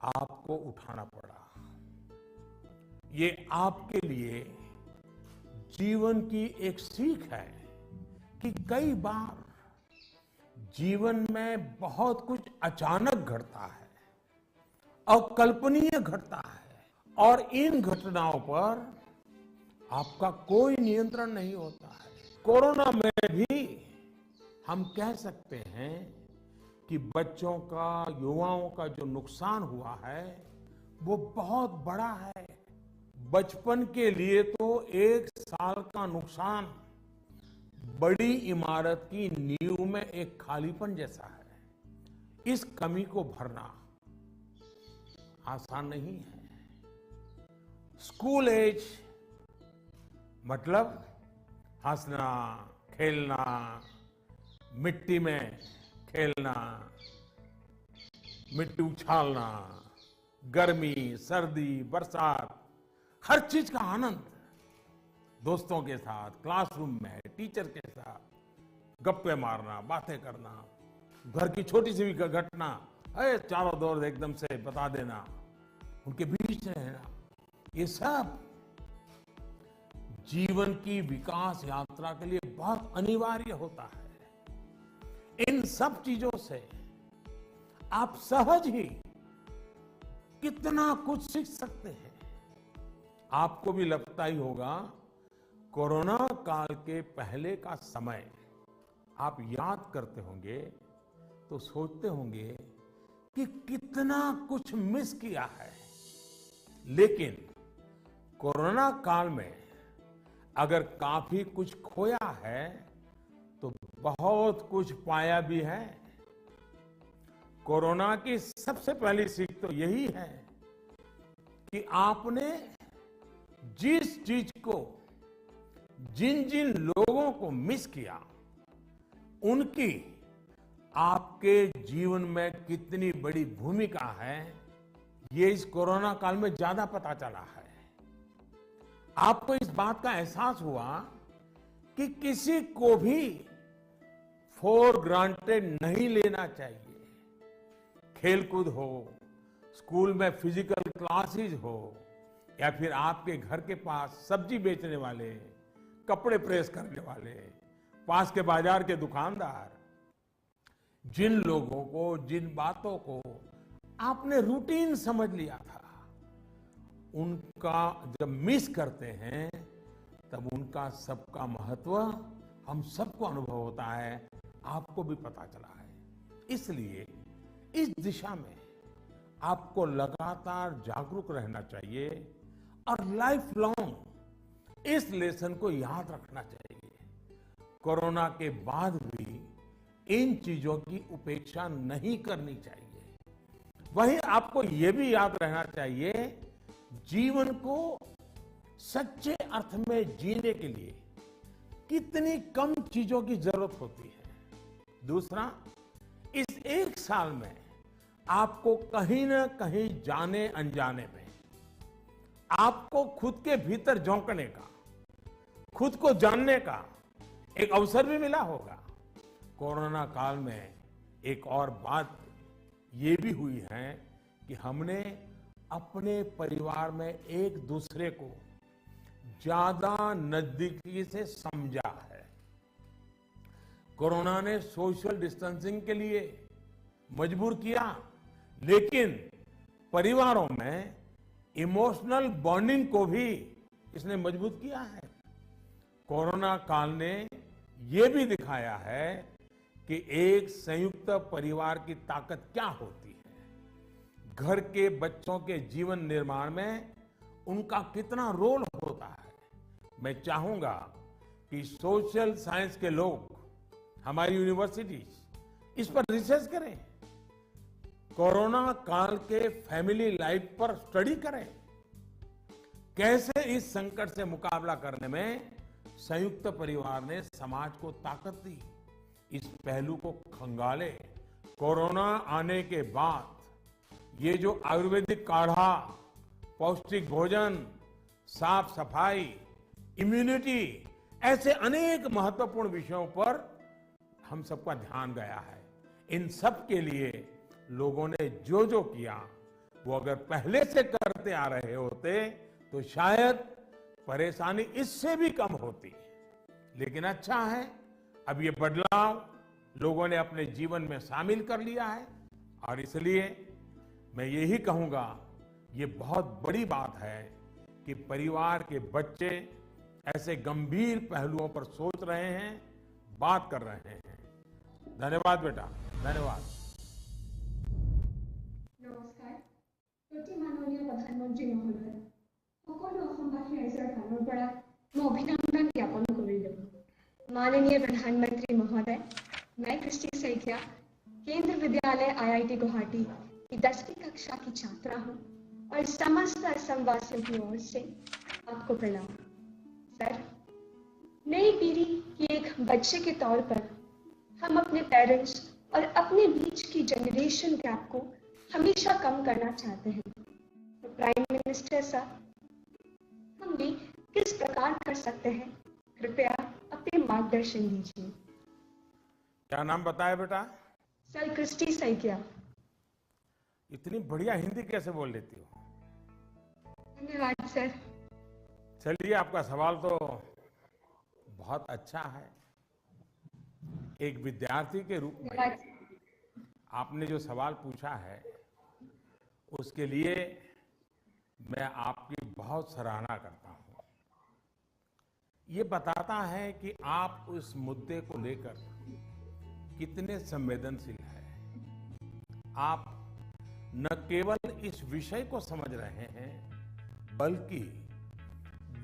A: आपको उठाना पड़ा। ये आपके लिए जीवन की एक सीख है कि कई बार जीवन में बहुत कुछ अचानक घटता है, अकल्पनीय घटता है, और इन घटनाओं पर आपका कोई नियंत्रण नहीं होता है। कोरोना में भी हम कह सकते हैं कि बच्चों का, युवाओं का जो नुकसान हुआ है वो बहुत बड़ा है। बचपन के लिए तो 1 साल का नुकसान बड़ी इमारत की नींव में एक खालीपन जैसा है। इस कमी को भरना आसान नहीं है। स्कूल एज मतलब हंसना, खेलना, मिट्टी में खेलना, मिट्टी उछालना, गर्मी, सर्दी, बरसात, हर चीज का आनंद दोस्तों के साथ, क्लासरूम में, टीचर के साथ गप्पे मारना, बातें करना, घर की छोटी सी भी घटना चारों दौर एकदम से बता देना, उनके बीच रहना, ये सब जीवन की विकास यात्रा के लिए बहुत अनिवार्य होता है। इन सब चीजों से आप सहज ही कितना कुछ सीख सकते हैं। आपको भी लगता ही होगा, कोरोना काल के पहले का समय आप याद करते होंगे तो सोचते होंगे कि कितना कुछ मिस किया है। लेकिन कोरोना काल में अगर काफी कुछ खोया है तो बहुत कुछ पाया भी है। कोरोना की सबसे पहली सीख तो यही है कि आपने जिस चीज को, जिन जिन लोगों को मिस किया, उनकी आपके जीवन में कितनी बड़ी भूमिका है, ये इस कोरोना काल में ज्यादा पता चला है। आपको इस बात का एहसास हुआ कि किसी को भी फॉर ग्रांटेड नहीं लेना चाहिए। खेलकूद हो, स्कूल में फिजिकल क्लासेस हो, या फिर आपके घर के पास सब्जी बेचने वाले, कपड़े प्रेस करने वाले, पास के बाजार के दुकानदार, जिन लोगों को, जिन बातों को आपने रूटीन समझ लिया था, उनका जब मिस करते हैं तब उनका सबका महत्व हम सबको अनुभव होता है, आपको भी पता चला है। इसलिए इस दिशा में आपको लगातार जागरूक रहना चाहिए और लाइफ लॉन्ग इस लेसन को याद रखना चाहिए। कोरोना के बाद भी इन चीजों की उपेक्षा नहीं करनी चाहिए। वहीं आपको यह भी याद रहना चाहिए, जीवन को सच्चे अर्थ में जीने के लिए कितनी कम चीजों की जरूरत होती है। दूसरा, इस एक साल में आपको कहीं ना कहीं जाने अनजाने में आपको खुद के भीतर झोंकने का, खुद को जानने का एक अवसर भी मिला होगा। कोरोना काल में एक और बात ये भी हुई है कि हमने अपने परिवार में एक दूसरे को ज्यादा नजदीकी से समझा है। कोरोना ने सोशल डिस्टेंसिंग के लिए मजबूर किया, लेकिन परिवारों में इमोशनल बॉन्डिंग को भी इसने मजबूत किया है। कोरोना काल ने ये भी दिखाया है कि एक संयुक्त परिवार की ताकत क्या होती है, घर के बच्चों के जीवन निर्माण में उनका कितना रोल होता है। मैं चाहूंगा कि सोशल साइंस के लोग, हमारी यूनिवर्सिटीज इस पर रिसर्च करें, कोरोना काल के फैमिली लाइफ पर स्टडी करें, कैसे इस संकट से मुकाबला करने में संयुक्त परिवार ने समाज को ताकत दी। इस पहलू को खंगाले। कोरोना आने के बाद ये जो आयुर्वेदिक काढ़ा, पौष्टिक भोजन, साफ सफाई, इम्यूनिटी, ऐसे अनेक महत्वपूर्ण विषयों पर हम सबका ध्यान गया है। इन सब के लिए लोगों ने जो जो किया, वो अगर पहले से करते आ रहे होते तो शायद परेशानी इससे भी कम होती। लेकिन अच्छा है, अब ये बदलाव लोगों ने अपने जीवन में शामिल कर लिया है, और इसलिए मैं यही कहूंगा, ये बहुत बड़ी बात है कि परिवार के बच्चे ऐसे गंभीर पहलुओं पर सोच रहे हैं, बात कर रहे हैं। धन्यवाद बेटा, धन्यवाद।
R: नमस्कार। प्रति माननीय प्रधानमंत्री महोदय, সকলো অসমবাসী ৰাইজৰ ফালৰ পৰা মই অভিনন্দন জ্ঞাপন কৰিলোঁ। माननीय प्रधानमंत्री महोदय, मैं कृष्टि सैकिया केंद्र विद्यालय IIT गुवाहाटी की 10वीं कक्षा की छात्रा हूँ और समस्त असम वासियों की ओर से आपको प्रणाम। सर, नई पीढ़ी की एक बच्चे के तौर पर हम अपने पेरेंट्स और अपने बीच की जनरेशन गैप को हमेशा कम करना चाहते हैं। तो प्राइम मिनिस्टर साहब, हम भी किस प्रकार कर सकते हैं, कृपया अपने मार्गदर्शन दीजिए।
A: क्या नाम बताया बेटा?
R: सर, कृष्टि सैकिया।
A: इतनी बढ़िया हिंदी कैसे बोल लेती हो?
R: धन्यवाद सर।
A: चलिए, आपका सवाल तो बहुत अच्छा है। एक विद्यार्थी के रूप में आपने जो सवाल पूछा है, उसके लिए मैं आपकी बहुत सराहना करता हूं। ये बताता है कि आप उस मुद्दे को लेकर कितने संवेदनशील हैं। आप न केवल इस विषय को समझ रहे हैं, बल्कि